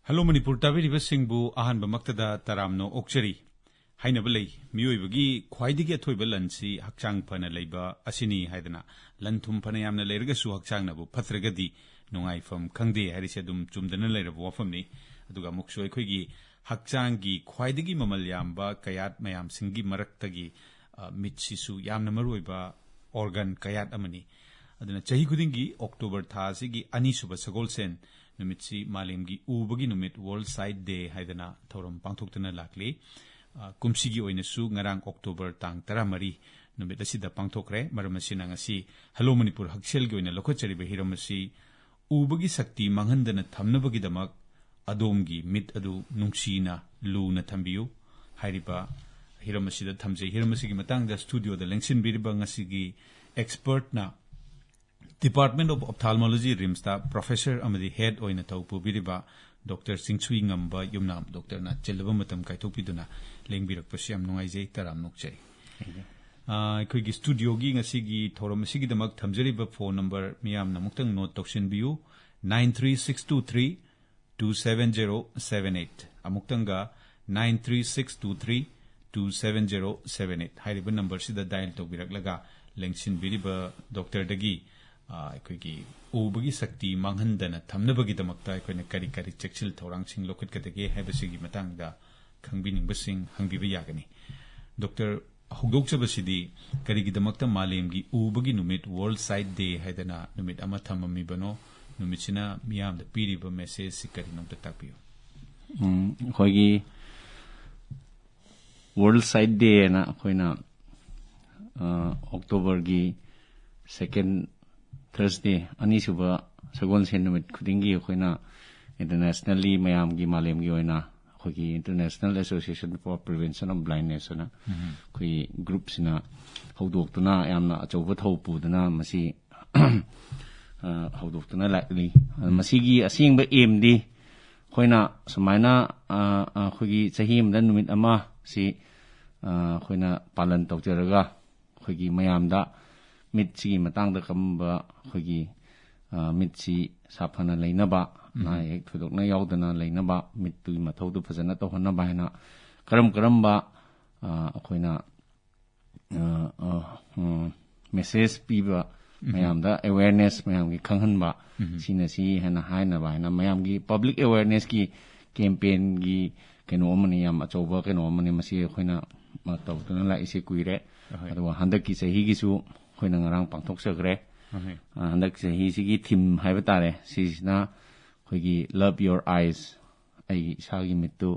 Hello Manipur tabiri singbu ahan bamaktada taramno okchari. Haina balay, miyoy bagi khwaidigi athoy balansi hakchang pana layba asini haidana. Lanthum pana yamna layrigasu hakchang nabu patragadi nungai fam khangde harisi adum chumdana layrabu wafam ni. Aduga muksho ekhoygi hakchangi khwaidigi mamal yamba kayat mayam singi maraktagi mitsisu yamna maruiba organ kayat amani. Aduna chahi kudingi October thasigi anisuba sagolsen numitsi malemgi ubagi numit World Sight Day haidana thoram pangthoktana lakli kumsigi oinasu ngarang October tang 13 numit asida pangthokre maramasina ngasi Hello Manipur hakselgi oina lokhachariba hiramasi ubagi Shakti Manghandana Thamnabagi damak adomgi mit adu nungsina luna thambiu hairiba hiramasida thamjei hiramasigi matangda studio da lengsin biriba ngasigi expert na Department of Ophthalmology Rimsta Professor Amadi Head Oina Taupu Biriba Dr. Chingsuingamba Yumnam Dr. Na Chelaba Matam Kaitopiduna Lengbirak Pasiam Nungaijay Taram Nokchai. Koigi studio gi ngasigi thoramasigi damak thamjariba phone number miyam namuktang note tokshin biu 93623 27078 amuktanga 93623 27078 hairiba number sida dial tobirak laga lengsin biriba Dr. Dagi Koigi Ubagi Shakti Manghandana Thamnabagi damakta koina kari kari chekchil thorangsing lokut kadage haibasigi matangda khangbining basing hangbiba yagani Dr. Hugdokchabasidi karigi damakta malemgi ubagi numit World Sight Day haidana numit ama thamami bano numitsina miyamda piriba message sikari nomta takpiyo koigi World Sight Day na koina October gi second Thursday anisuba sagon senumit khudingi koina internationally mayamgi malemgi oina kogi International Association for Prevention of Blindness na koi groups na haudoktuna yamna achoba thopuduna masi haudoktuna likely masigi asingba aim di koina sumaina kogi chahim da numit ama si koina palan tawjaraga kogi mayamda mitsi matangda kamba kogi mitsi saphana leinaba na ek thudokna yaudana leinaba mittu mathaudu phajana tohna bahina karamba koina message piba mayamda awareness mayamgi khanghanba sinasi hana haina bahina mayamgi public awareness ki campaign gi keno mani yam achoba keno mani masi koina matawduna la ise kuire adu handaki sahi gi su koina ngarang pangthok sagre handak sahi sigi theme haiba tare sisna koigi love your eyes ai sagi mittu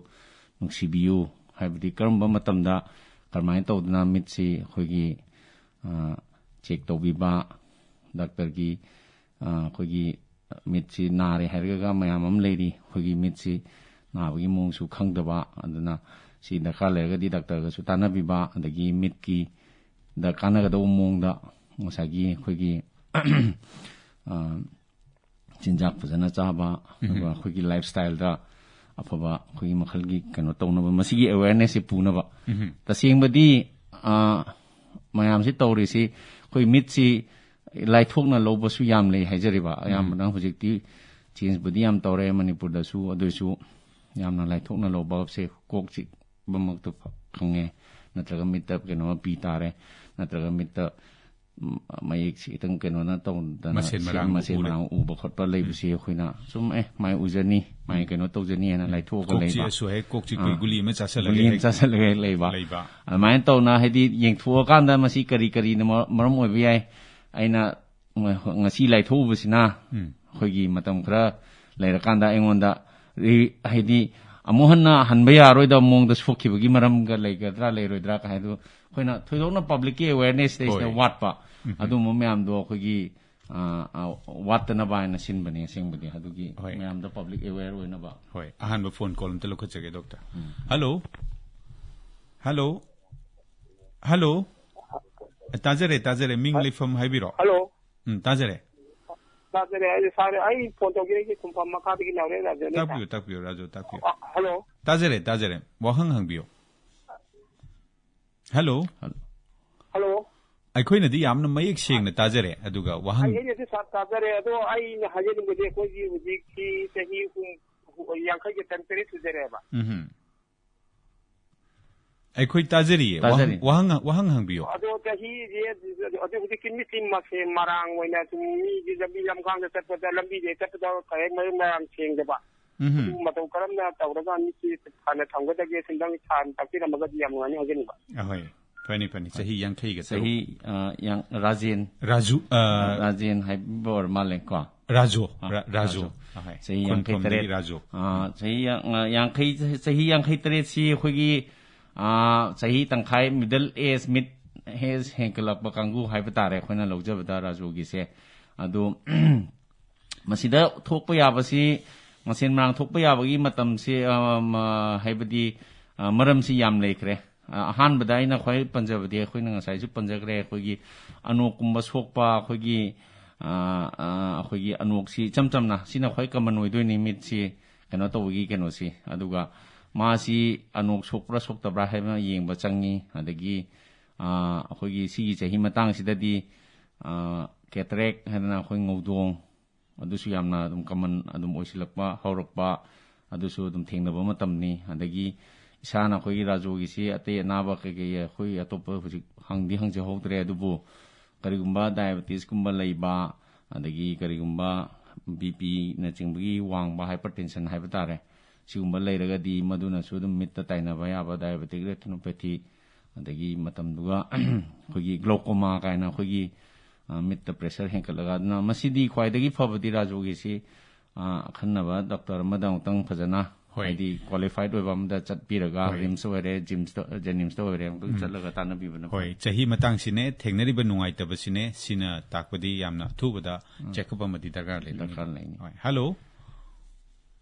nungsibiu haibdi karamba matamda karmai tawduna mitsi koigi check tawbiba doctor gi koigi mitsi nare harga mayamam leiri koigi mitsi nabagi mongsu khangdaba aduna si dakar lerga di doctor ga su tanabiba adagi mitki da kanaga do mongda ngosagi koigi jinjak phajana chaba koigi lifestyle da afaba koigi makhalgi kano tawnaba masigi awareness se punaba tasengbadi mayam si tawri si koi mitsi laithokna lobasu yam lei haijariba yam nang hojikti change budi yam tawre Manipur da su adusu yamna laithokna loba se kokchi bamaktu khange natraga mitap keno pi tare natraga mitap mayik si tang keno na tawn da masen marang uba khotpa leibsi khoina sum mai ujani mai keno tawjani na laithok leiba kokchi su he kokchi koi guli ma chasalage leiba mai tawna hedi yengthuwa kanda masi kari kari na maram oi bi ai aina ngasi laithobusina khoigi matam khara leirakanda engonda hedi amohanna hanba yaroida mongda sokibagi maram ga leigadra leiroidra ka haidu khoina thoidokna public awareness is the what pa adu momyam do khogi what na ba na sinbani singbudi adugi myam da public aware hoina ba hoi ahan ba phone call mtelo khachage doctor hello hello hello tajare ming lifam haibiro hello tajare ay sare ay phone to gi kumpa makha gi lawre rajo ne takpiyo rajo takpiyo hello tajare wahang hangbiyo hello ꯑꯩꯈꯣꯏꯅꯗꯤ ꯌꯥꯝꯅ ꯃꯌꯦꯛ ꯁꯦꯡꯅ ꯇꯥꯖꯔꯦ ꯑꯗꯨꯒ ꯋꯥꯍꯪ ꯑꯩꯅꯗꯤ ꯇꯥꯖꯔꯦ ꯑꯗꯣ ꯑꯩꯅ ꯍꯥꯏꯖꯅꯤꯡꯕꯗꯤ ꯑꯩꯈꯣꯏꯒꯤ ꯍꯧꯖꯤꯛꯀꯤ ꯆꯍꯤ yankai temporary sudereba ꯑꯩꯈꯣꯏ ꯇꯥꯖꯔꯤꯌꯦ ꯋꯥꯍꯪ ꯍꯪꯕꯤꯌꯣ ꯑꯗꯣ ꯆꯍꯤꯁꯦ ꯍꯧꯖꯤꯛꯀꯤ ꯃꯤꯇꯤꯡꯃꯛꯁꯦ ꯃꯔꯥꯡ ꯑꯣꯏꯅ ꯁꯨꯝ ꯃꯤꯒꯤ ꯂꯝꯕꯤ ꯂꯝꯈꯥꯡꯗ ꯆꯠꯄꯗ ꯂꯝꯕꯤꯗ ꯆꯠꯄꯗ ꯀꯔꯦꯛ ꯃꯌꯥꯝ ꯁꯦꯡꯗꯕ ꯃꯇꯧ ꯀꯔꯝꯅ ꯇꯧꯔꯒ ꯃꯤꯁꯤ ꯐꯅ ꯊꯝꯒꯗꯒꯦ ꯁꯤꯡꯗꯪ ꯇꯥꯛꯄꯤꯔꯝꯃꯒꯗꯤ ꯌꯥꯝ ꯅꯨꯡꯉꯥꯏꯅꯤ ꯍꯥꯏꯖꯅꯤꯡꯕ ꯑꯍꯣꯏ ꯐꯅꯤ ꯆꯍꯤ 50ꯒ ꯆꯍꯤ ꯔꯥꯖꯦꯟ ꯍꯥꯏꯕ ꯑꯣꯏꯔ ꯃꯥꯜꯂꯦ ꯀꯣ ꯔꯥꯖꯨ ꯆꯍꯤ 53 ꯆꯍꯤ 53ꯁꯤ ꯑꯩꯈꯣꯏꯒꯤ ꯆꯍꯤ ꯇꯪꯈꯥꯏ ꯃꯤꯗꯜ ꯑꯦꯖ ꯃꯤꯠ ꯍꯦꯖ ꯍꯦꯟꯀꯠꯂꯛꯄ ꯀꯥꯡꯕꯨ ꯍꯥꯏꯕ ꯇꯥꯔꯦ ꯑꯩꯈꯣꯏꯅ ꯂꯧꯖꯕꯗ ꯔꯥꯖꯨꯒꯤꯁꯦ ꯑꯗꯨ ꯃꯁꯤꯗ ꯊꯣꯛꯄ ꯌꯥꯕꯁꯤ ꯃꯁꯦꯟ ꯃꯔꯥꯡ ꯊꯣꯛꯄ ꯌꯥꯕꯒꯤ ꯃꯇꯝꯁꯤ ꯍꯥꯏꯕꯗꯤ ꯃꯔꯝꯁꯤ ꯌꯥꯝ ꯂꯩꯈ꯭ꯔꯦ ꯑꯍꯥꯟꯕꯗ ꯑꯩꯅ ꯈ꯭ꯋꯥꯏ ꯄꯟꯖꯕꯗꯤ ꯑꯩꯈꯣꯏꯅ ꯉꯁꯥꯏꯁꯨ ꯄꯟꯖꯈ꯭ꯔꯦ ꯑꯩꯈꯣꯏꯒꯤ ꯑꯅꯣꯛꯀꯨꯝꯕ ꯁꯣꯛꯄ ꯑꯩꯈꯣꯏꯒꯤ ꯑꯅꯣꯛꯁꯤ ꯏꯆꯝ ꯆꯝꯅ ꯁꯤꯅ ꯈ꯭ꯋꯥꯏ ꯀꯃꯟ ꯑꯣꯏꯗꯣꯏꯅꯤ ꯃꯤꯠꯁꯤ ꯀꯩꯅꯣ ꯇꯧꯕꯒꯤ ꯀꯩꯅꯣꯁꯤ ꯑꯗꯨꯒ ꯃꯥꯁꯤ ꯑꯅꯣꯛ ꯁꯣꯛꯄ꯭ꯔꯥ ꯁꯣꯛꯇꯕ꯭ꯔꯥ ꯍꯥꯏꯕ ꯌꯦꯡꯕ ꯆꯪꯉꯤ ꯑꯗꯒꯤ ꯑꯩꯈꯣꯏꯒꯤ ꯁꯤꯒꯤ ꯆꯍꯤ ꯃꯇꯥꯡꯁꯤꯗꯗꯤ ꯀꯦꯇꯔꯦꯛ ꯍꯥꯏꯗꯅ ꯑꯩꯈꯣꯏ ꯉꯧꯗꯣꯡ ꯑꯗꯨꯁꯨ ꯌꯥꯝꯅ ꯑꯗꯨꯝ ꯀꯃꯟ ꯑꯗꯨꯝ ꯑꯣꯏꯁꯤꯜꯂꯛꯄ ꯍꯧꯔꯛꯄ ꯑꯗꯨꯁꯨ ꯑꯗꯨꯝ ꯊꯦꯡꯅꯕ ꯃꯇꯝꯅꯤ ꯑꯗꯒꯤ ꯏꯁꯥꯅ ꯑꯩꯈꯣꯏꯒꯤ ꯔꯥꯖꯨꯒꯤꯁꯤ ꯑꯇꯩ ꯑꯅꯥꯕ ꯀꯩꯀꯩ ꯑꯩꯈꯣꯏ ꯑꯇꯣꯞꯄ ꯍꯧꯖꯤꯛ ꯍꯪꯖꯍꯧꯗ꯭ꯔꯦ ꯑꯗꯨꯕꯨ ꯀꯔꯤꯒꯨꯝꯕ ꯗꯥꯏꯕꯦꯇꯤꯁꯀꯨꯝꯕ ꯂꯩꯕ ꯑꯗꯒꯤ ꯀꯔꯤꯒꯨꯝꯕ BPꯅꯆꯤꯡꯕꯒꯤ ꯋꯥꯡꯕ ꯍꯥꯏꯄꯔꯇꯦꯟꯁꯟ ꯍꯥꯏꯕ ꯇꯥꯔꯦ ꯁꯤꯒꯨꯝꯕ ꯂꯩꯔꯒꯗꯤ ꯃꯗꯨꯅꯁꯨ ꯑꯗꯨꯝ ꯃꯤꯠꯇ ꯇꯥꯏꯅꯕ ꯌꯥꯕ ꯗꯥꯏꯕꯦꯇꯤꯛ ꯔꯦꯇꯤꯅꯣꯄꯦꯊꯤ ꯑꯗꯒꯤ ꯃꯇꯝꯗꯨꯒ ꯑꯩꯈꯣꯏꯒꯤ ꯒ꯭ꯂꯣꯀꯣꯃꯥ ꯀꯥꯏꯅ ꯑꯩꯈꯣꯏꯒꯤ ꯃꯤꯠꯇ ꯄ꯭ꯔꯦꯁꯔ ꯍꯦꯟꯀꯠꯂꯒ ꯑꯗꯨꯅ ꯃꯁꯤꯗꯤ ꯈ꯭ꯋꯥꯏꯗꯒꯤ ꯐꯕꯗꯤ ꯔꯥꯖꯨꯒꯤꯁꯤ ꯑꯈꯟꯅꯕ ꯗꯣꯛꯇꯔ ꯑꯃꯗ ꯑꯃꯨꯛꯇꯪ ꯐꯖꯅ ꯍꯥꯏꯗꯤ ꯀ꯭ꯋꯥꯂꯤꯐꯥꯏഡ് ꯑꯣꯏꯕ ꯑꯃꯗ ꯆꯠꯄꯤꯔꯒ ꯔꯤꯝꯁ ꯑꯣꯏꯔꯦ ꯖꯦꯅꯤꯝꯁꯇ ꯑꯣꯏꯔꯦ ꯑꯃꯨꯛꯇꯪ ꯆꯠꯂꯒ ꯇꯥꯟꯅꯕꯤꯕꯅ ꯍꯣꯏ ꯆꯍꯤ ꯃꯇꯥꯡꯁꯤꯅꯦ ꯊꯦꯡꯅꯔꯤꯕ ꯅꯨꯡꯉꯥꯏꯇꯕꯁꯤꯅꯦ ꯁꯤꯅ ꯇꯥꯛꯄꯗꯤ ꯌꯥꯝꯅ ꯑꯊꯨꯕꯗ ꯆꯦꯛꯑꯞ ꯑꯃꯗꯤ ꯗꯔꯀꯥꯔ ꯂꯩꯅꯤ ꯍꯣꯏ ꯍꯜꯂꯣ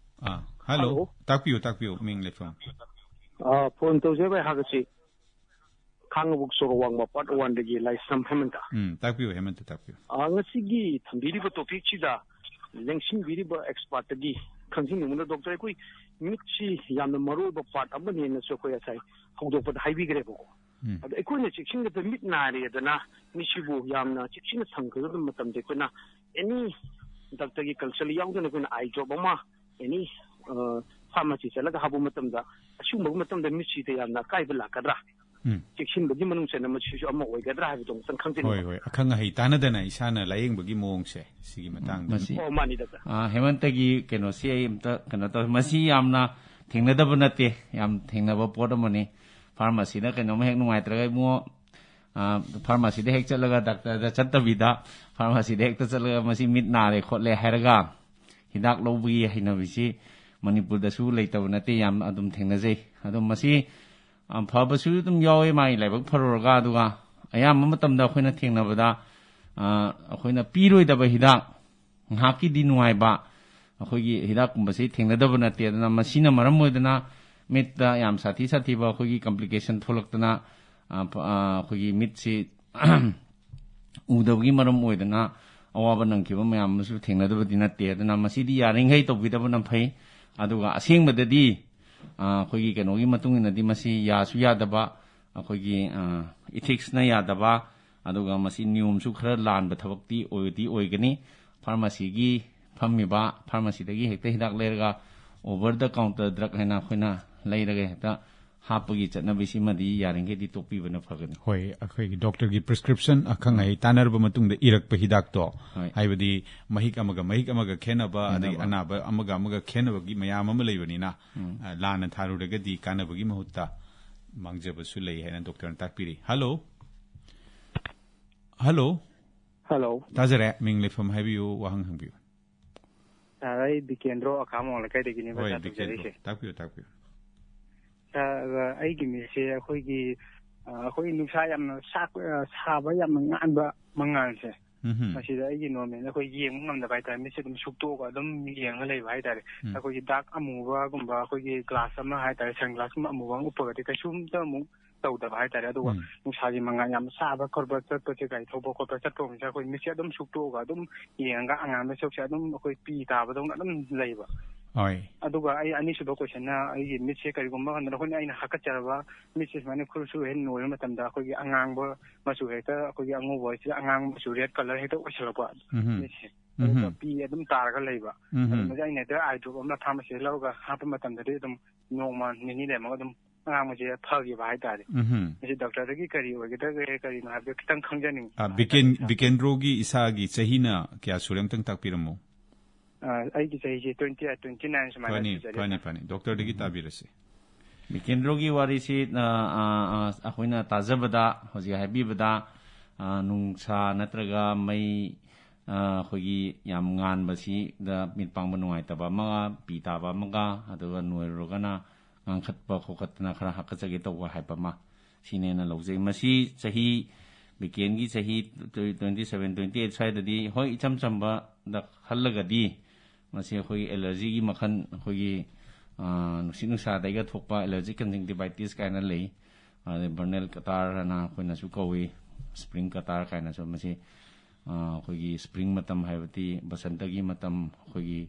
ꯇꯥꯛꯄꯤꯌꯨ ꯃꯤꯡ ꯂꯩꯐꯝ ꯐꯣꯟ ꯇꯧꯖꯕ ꯍꯥꯏꯕꯁꯤ ꯈꯥꯡꯉꯕꯣꯛ ꯁꯣꯔꯋꯥꯡꯕ ꯄꯥꯔꯠ 1ꯗꯒꯤ ꯂꯥꯏꯁ꯭ꯔꯝ ꯍꯦꯃꯟꯇ ꯇꯥꯛꯄꯤꯌꯨ ꯍꯦꯃꯟꯇ ꯇꯥꯛꯄꯤꯌꯨ ꯉꯁꯤꯒꯤ ꯊꯝꯕꯤꯔꯤꯕ ꯇꯣꯄꯤꯛꯁꯤꯗ ꯂꯦꯡꯁꯤꯟꯕꯤꯔꯤꯕ ꯑꯦꯛꯁꯄꯥꯔꯠꯇꯒꯤ ꯈꯪꯖꯅꯤꯡꯕꯅ ꯗꯣꯛꯇꯔ ꯑꯩꯈꯣꯏ ꯃꯤꯠꯁꯤ ꯌꯥꯝꯅ ꯃꯔꯨꯑꯣꯏꯕ ꯄꯥꯔꯠ ꯑꯃꯅꯦꯅꯁꯨ ꯑꯩꯈꯣꯏ ꯉꯁꯥꯏ ꯍꯧꯗꯣꯛꯄꯗ ꯍꯥꯏꯕꯤꯈ꯭ꯔꯦꯕꯀꯣ ꯑꯗꯣ ꯑꯩꯈꯣꯏꯅ ꯆꯦꯛꯁꯤꯟꯒꯗꯕ ꯃꯤꯠ ꯅꯥꯔꯦꯗꯅ ꯃꯤꯠꯁꯤꯕꯨ ꯌꯥꯝꯅ ꯆꯦꯛꯁꯤꯟꯅ ꯊꯝꯒꯗꯕ ꯃꯇꯝꯗ ꯑꯩꯈꯣꯏꯅ ꯑꯦꯅꯤ ꯗꯥꯛꯇꯔꯒꯤ ꯀꯟꯁꯜ ꯌꯥꯎꯗꯅ ꯑꯩꯈꯣꯏꯅ ꯑꯥꯏ ꯗ꯭ꯔꯣꯞ ꯑꯃ ꯑꯦꯅꯤ ꯐꯥꯔꯃꯥꯁꯤ ꯆꯠꯂꯒ ꯍꯥꯞꯄ ꯃꯇꯝꯗ ꯑꯁꯤꯒꯨꯝꯕ ꯃꯇꯝꯗ ꯃꯤꯠꯁꯤꯗ ꯌꯥꯝꯅ ꯑꯀꯥꯏꯕ ꯂꯥꯛꯀꯗ꯭ꯔꯥ ꯆꯦꯛꯁꯤꯟꯕꯒꯤ ꯃꯅꯨꯡ ꯆꯟꯅ ꯃꯁꯤꯁꯨ ꯑꯃ ꯑꯣꯏꯒꯗ꯭ꯔꯥ ꯍꯥꯏꯕꯗꯣ ꯑꯃꯨꯛꯇꯪ ꯈꯪꯖꯅꯤꯡꯕ ꯍꯣꯏ ꯑꯈꯪ ꯑꯍꯩ ꯇꯥꯟꯅꯗꯅ ꯏꯁꯥꯅ ꯂꯥꯌꯦꯡꯕꯒꯤ ꯃꯑꯣꯡꯁꯦ ꯁꯤꯒꯤ ꯃꯇꯥꯡꯗ ꯃꯥꯅꯤ ꯗꯣꯛꯇꯔ ꯍꯦꯃꯟꯇꯒꯤ ꯀꯩꯅꯣꯁꯤ ꯑꯩ ꯑꯝꯇ ꯀꯩꯅꯣ ꯇꯧꯋꯤ ꯃꯁꯤ ꯌꯥꯝꯅ ꯊꯦꯡꯅꯗꯕ ꯅꯠꯇꯦ ꯌꯥꯝ ꯊꯦꯡꯅꯕ ꯄꯣꯠ ꯑꯃꯅꯤ ꯐꯥꯔꯃꯥꯁꯤꯗ ꯀꯩꯅꯣꯝꯃ ꯍꯦꯛ ꯅꯨꯡꯉꯥꯏꯇ꯭ꯔꯒ ꯏꯕꯨꯡꯉꯣ ꯐꯥꯔꯃꯥꯁꯤꯗ ꯍꯦꯛ ꯆꯠꯂꯒ ꯗꯥꯛꯇꯔꯗ ꯆꯠꯇꯕꯤꯗ ꯐꯥꯔꯃꯥꯁꯤꯗ ꯍꯦꯛꯇ ꯆꯠꯂꯒ ꯃꯁꯤ ꯃꯤꯠ ꯅꯥꯔꯦ ꯈꯣꯠꯂꯦ ꯍꯥꯏꯔꯒ ꯍꯤꯗꯥꯛ ꯂꯧꯕꯒꯤ ꯍꯩꯅꯕꯤꯁꯤ ꯃꯅꯤꯄꯨꯔꯗꯁꯨ ꯂꯩꯇꯕ ꯅꯠꯇꯦ ꯌꯥꯝ ꯑꯗꯨꯝ ꯊꯦꯡꯅꯖꯩ ꯑꯗꯣ ꯃꯁꯤ ꯐꯕꯁꯨ ꯑꯗꯨꯝ ꯌꯥꯎꯋꯦ ꯃꯥꯒꯤ ꯂꯥꯏꯕꯛ ꯐꯔꯨꯔꯒ ꯑꯗꯨꯒ ꯑꯌꯥꯝꯕ ꯃꯇꯝꯗ ꯑꯩꯈꯣꯏꯅ ꯊꯦꯡꯅꯕꯗ ꯑꯩꯈꯣꯏꯅ ꯄꯤꯔꯣꯏꯗꯕ ꯍꯤꯗꯥꯛ ꯉꯥꯏꯍꯥꯛꯀꯤꯗꯤ ꯅꯨꯡꯉꯥꯏꯕ ꯑꯩꯈꯣꯏꯒꯤ ꯍꯤꯗꯥꯛꯀꯨꯝꯕꯁꯤ ꯊꯦꯡꯅꯗꯕ ꯅꯠꯇꯦ ꯑꯗꯨꯅ ꯃꯁꯤꯅ ꯃꯔꯝ ꯑꯣꯏꯗꯅ ꯃꯤꯠꯇ ꯌꯥꯝ ꯁꯥꯊꯤꯕ ꯑꯩꯈꯣꯏꯒꯤ ꯀꯝꯄ꯭ꯂꯤꯀꯦꯁꯟ ꯊꯣꯛꯂꯛꯇꯅ ꯑꯩꯈꯣꯏꯒꯤ ꯃꯤꯠꯁꯤ ꯎꯗꯕꯒꯤ ꯃꯔꯝ ꯑꯣꯏꯗꯅ ꯑꯋꯥꯕ ꯅꯪꯈꯤꯕ ꯃꯌꯥꯝ ꯑꯃꯁꯨ ꯊꯦꯡꯅꯗꯕꯗꯤ ꯅꯠꯇꯦ ꯑꯗꯨꯅ ꯃꯁꯤꯗꯤ ꯌꯥꯔꯤꯉꯩ ꯇꯧꯕꯤꯗꯕꯅ ꯐꯩ ꯑꯗꯨꯒ ꯑꯁꯦꯡꯕꯗꯗꯤ ꯑꯩꯈꯣꯏꯒꯤ ꯀꯩꯅꯣꯒꯤ ꯃꯇꯨꯡ ꯏꯟꯅꯗꯤ ꯃꯁꯤ ꯌꯥꯁꯨ ꯌꯥꯗꯕ ꯑꯩꯈꯣꯏꯒꯤ ꯏꯊꯤꯛꯁꯅ ꯌꯥꯗꯕ ꯑꯗꯨꯒ ꯃꯁꯤ ꯅꯤꯌꯣꯝꯁꯨ ꯈꯔ ꯂꯥꯟꯕ ꯊꯕꯛꯇꯤ ꯑꯣꯏꯒꯅꯤ ꯐꯥꯔꯃꯥꯁꯤꯒꯤ ꯐꯝꯃꯤꯕ ꯐꯥꯔꯃꯥꯁꯤꯗꯒꯤ ꯍꯦꯛꯇ ꯍꯤꯗꯥꯛ ꯂꯩꯔꯒ ꯑꯣꯚꯔ ꯗ ꯀꯥꯎꯟꯇꯔ ꯗ꯭ꯔꯛ ꯍꯥꯏꯅ ꯑꯩꯈꯣꯏꯅ ꯂꯩꯔꯒ ꯍꯦꯛꯇ ꯍꯥꯞꯄꯒꯤ ꯆꯠꯅꯕꯤꯁꯤꯃꯗꯤ ꯌꯥꯔꯤꯉꯩꯗꯤ ꯇꯣꯛꯄꯤꯕꯅ ꯐꯒꯅꯤ ꯍꯣꯏ ꯑꯩꯈꯣꯏꯒꯤ ꯗꯣꯛꯇꯔꯒꯤ ꯄ꯭ꯔꯤꯁꯀ꯭ꯔꯤꯞꯁꯟ ꯑꯈꯪ ꯑꯍꯩ ꯇꯥꯟꯅꯔꯕ ꯃꯇꯨꯡꯗ ꯏꯔꯛꯄ ꯍꯤꯗꯥꯛꯇꯣ ꯍꯥꯏꯕꯗꯤ ꯃꯍꯤꯛ ꯑꯃꯒ ꯈꯦꯟꯅꯕ ꯑꯗꯒꯤ ꯑꯅꯥꯕ ꯑꯃꯒ ꯈꯦꯟꯅꯕꯒꯤ ꯃꯌꯥꯝ ꯑꯃ ꯂꯩꯕꯅꯤꯅ ꯂꯥꯟꯅ ꯊꯥꯔꯨꯔꯒꯗꯤ ꯀꯥꯟꯅꯕꯒꯤ ꯃꯍꯨꯠꯇ ꯃꯥꯡꯖꯕꯁꯨ ꯂꯩ ꯍꯥꯏꯅ ꯗꯣꯛꯇꯔꯅ ꯇꯥꯛꯄꯤꯔꯤ ꯍꯜꯂꯣ ꯇꯥꯖꯔꯦ ꯃꯤꯡ ꯂꯩꯐꯝ ꯍꯥꯏꯕꯤꯌꯨ ꯋꯥꯍꯪ ꯍꯪꯕꯤꯌꯨ ꯑꯩ ꯕꯤꯀꯦꯟꯗ꯭ꯔꯣ ꯑꯈꯥꯃꯣꯡ ꯂꯩꯀꯥꯏꯗꯒꯤꯅꯤ ꯇꯧꯖꯔꯤꯁꯦ ꯇꯥꯛꯄꯤꯌꯨ ꯑꯩꯒꯤ ꯃꯤꯠꯁꯦ ꯑꯩꯈꯣꯏ ꯅꯨꯡꯁꯥ ꯌꯥꯝꯅ ꯁꯥꯕ ꯌꯥꯝꯅ ꯉꯥꯟꯕ ꯃꯉꯥꯜꯁꯦ ꯃꯁꯤꯗ ꯑꯩꯒꯤ ꯅꯣꯔꯃꯦꯜ ꯑꯩꯈꯣꯏ ꯌꯦꯡꯕ ꯉꯝꯗꯕ ꯍꯥꯏꯇꯥꯔꯦ ꯃꯤꯠꯁꯦ ꯑꯗꯨꯝ ꯁꯨꯛꯇꯣꯛꯑꯒ ꯑꯗꯨꯝ ꯌꯦꯡꯉ ꯂꯩꯕ ꯍꯥꯏꯇꯥꯔꯦ ꯑꯩꯈꯣꯏꯒꯤ ꯗꯥꯛ ꯑꯃꯨꯕꯒꯨꯝꯕ ꯑꯩꯈꯣꯏꯒꯤ ꯒ꯭ꯂꯥꯁ ꯑꯃ ꯍꯥꯏꯇꯥꯔꯦ ꯁꯟ ꯒ꯭ꯂꯥꯁꯀꯨꯝꯕ ꯑꯃꯨꯕ ꯑꯃ ꯎꯞꯄꯒꯗꯤ ꯀꯩꯁꯨꯝꯇ ꯑꯃꯨꯛ ꯇꯧꯗꯕ ꯍꯥꯏꯇꯥꯔꯦ ꯑꯗꯨꯒ ꯅꯨꯡꯁꯥꯒꯤ ꯃꯉꯥꯜ ꯌꯥꯝ ꯁꯥꯕ ꯈꯣꯠꯄ ꯆꯠꯄꯁꯦ ꯒꯥꯔꯤ ꯊꯧꯕ ꯈꯣꯠꯄ ꯆꯠꯄꯁꯦ ꯑꯩꯈꯣꯏ ꯃꯤꯠꯁꯦ ꯑꯗꯨꯝ ꯁꯨꯛꯇꯣꯛꯑꯒ ꯑꯗꯨꯝ ꯌꯦꯡꯉꯒ ꯑꯉꯥꯟꯕ ꯁꯔꯨꯛꯁꯦ ꯑꯗꯨꯝ ꯑꯩꯈꯣꯏ ꯄꯤ ꯇꯥꯕꯗꯧꯅ ꯑꯗꯨꯝ ꯂꯩꯕ ꯑꯗꯨꯒ ꯑꯩ ꯑꯅꯤꯁꯨꯕ ꯀꯣꯏꯁꯟꯅ ꯑꯩꯒꯤ ꯃꯤꯠꯁꯦ ꯀꯔꯤꯒꯨꯝꯕ ꯀꯥꯟꯗ ꯑꯩꯅ ꯍꯥꯀꯠꯆꯔꯕ ꯃꯤꯠꯁꯦ ꯁꯨꯃꯥꯏꯅ ꯈꯨꯔꯁꯨ ꯍꯦꯛ ꯅꯣꯏꯕ ꯃꯇꯝꯗ ꯑꯩꯈꯣꯏꯒꯤ ꯑꯉꯥꯡꯕ ꯃꯆꯨ ꯍꯦꯛꯇ ꯑꯩꯈꯣꯏꯒꯤ ꯑꯉꯧꯕ ꯍꯥꯏꯁꯤꯗ ꯑꯉꯥꯡꯕ ꯃꯆꯨ ꯔꯦꯗ ꯀꯂꯔ ꯍꯦꯛꯇ ꯑꯣꯏꯁꯜꯂꯛꯄ ꯃꯤꯠꯁꯦ ꯄꯤ ꯑꯗꯨꯝ ꯇꯥꯔꯒ ꯂꯩꯕ ꯑꯗꯨꯃꯗꯤ ꯑꯩꯅ ꯍꯦꯛꯇ ꯑꯥꯏ ꯗ꯭ꯔꯣꯞ ꯑꯃ ꯐꯥꯔꯃꯥꯁꯤꯗ ꯂꯧꯔꯒ ꯍꯥꯞꯄ ꯃꯇꯝꯗꯗꯤ ꯑꯗꯨꯝ ꯅꯣꯡꯃ ꯅꯤꯅꯤ ꯂꯩꯔꯝꯃꯒ ꯑꯗꯨꯝ ꯑꯉꯥꯡꯕꯁꯦ ꯐꯈꯤꯕ ꯍꯥꯏꯇꯥꯔꯦ ꯃꯁꯤ ꯗꯣꯛꯇꯔꯗꯒꯤ ꯀꯔꯤ ꯑꯣꯏꯒꯗꯒꯦ ꯀꯔꯤꯅꯣ ꯍꯥꯏꯕꯗꯣ ꯈꯤꯇꯪ ꯈꯪꯖꯅꯤꯡꯉꯤ ꯕꯤꯀꯦꯟꯗ꯭ꯔꯣꯒꯤ ꯏꯁꯥꯒꯤ ꯆꯍꯤꯅ ꯀꯌꯥ ꯁꯨꯔꯦ ꯑꯝꯇꯪ ꯇꯥꯛꯄꯤꯔꯝꯃꯣ ꯑꯩꯒꯤ ꯆꯍꯤꯁꯦ 28-29 ꯁꯨꯃꯥꯏꯅ ꯐꯅꯤ ꯗꯣꯛꯇꯔꯗꯒꯤ ꯇꯥꯕꯤꯔꯁꯤ ꯕꯤꯀꯦꯟꯗ꯭ꯔꯣꯒꯤ ꯋꯥꯔꯤꯁꯤ ꯑꯩꯈꯣꯏꯅ ꯇꯥꯖꯕꯗ ꯍꯧꯖꯤꯛ ꯍꯥꯏꯕꯤꯕꯗ ꯅꯨꯡꯁꯥ ꯅꯠꯇ꯭ꯔꯒ ꯃꯩ ꯑꯩꯈꯣꯏꯒꯤ ꯌꯥꯝ ꯉꯥꯟꯕꯁꯤꯗ ꯃꯤꯠ ꯄꯥꯡꯕ ꯅꯨꯡꯉꯥꯏꯇꯕ ꯑꯃꯒ ꯄꯤ ꯇꯥꯕ ꯑꯃꯒ ꯑꯗꯨꯒ ꯅꯣꯏꯔꯨꯔꯒꯅ ꯉꯥꯡꯈꯠꯄ ꯈꯣꯠꯀꯠꯇꯅ ꯈꯔ ꯍꯥꯀꯠꯆꯒꯦ ꯇꯧꯕ ꯍꯥꯏꯕ ꯑꯃ ꯁꯤꯅꯦꯅ ꯂꯧꯖꯩ ꯃꯁꯤ ꯆꯍꯤ ꯕꯤꯀꯦꯟꯒꯤ ꯆꯍꯤ 27-28 ꯁ꯭ꯋꯥꯏꯗꯗꯤ ꯍꯣꯏ ꯏꯆꯝ ꯆꯝꯕꯗ ꯈꯜꯂꯒꯗꯤ ꯃꯁꯤ ꯑꯩꯈꯣꯏꯒꯤ ꯑꯦꯂꯔꯖꯤꯒꯤ ꯃꯈꯜ ꯑꯩꯈꯣꯏꯒꯤ ꯅꯨꯡꯁꯤꯠ ꯅꯨꯡꯁꯥꯗꯒꯤ ꯊꯣꯛꯄ ꯑꯦꯂꯔꯖꯤꯛ ꯀꯟꯖꯪꯇꯤꯚꯥꯏꯇꯤꯁ ꯀꯥꯏꯅ ꯂꯩ ꯑꯗꯩ ꯕꯔꯅꯦꯜ ꯀꯇꯥꯔꯅ ꯑꯩꯈꯣꯏꯅꯁꯨ ꯀꯧꯏ ꯁ꯭ꯄ꯭ꯔꯤꯡ ꯀꯇꯥꯔ ꯀꯥꯏꯅꯁꯨ ꯃꯁꯤ ꯑꯩꯈꯣꯏꯒꯤ ꯁ꯭ꯄ꯭ꯔꯤꯡ ꯃꯇꯝ ꯍꯥꯏꯕꯗꯤ ꯕꯁꯟꯇꯒꯤ ꯃꯇꯝ ꯑꯩꯈꯣꯏꯒꯤ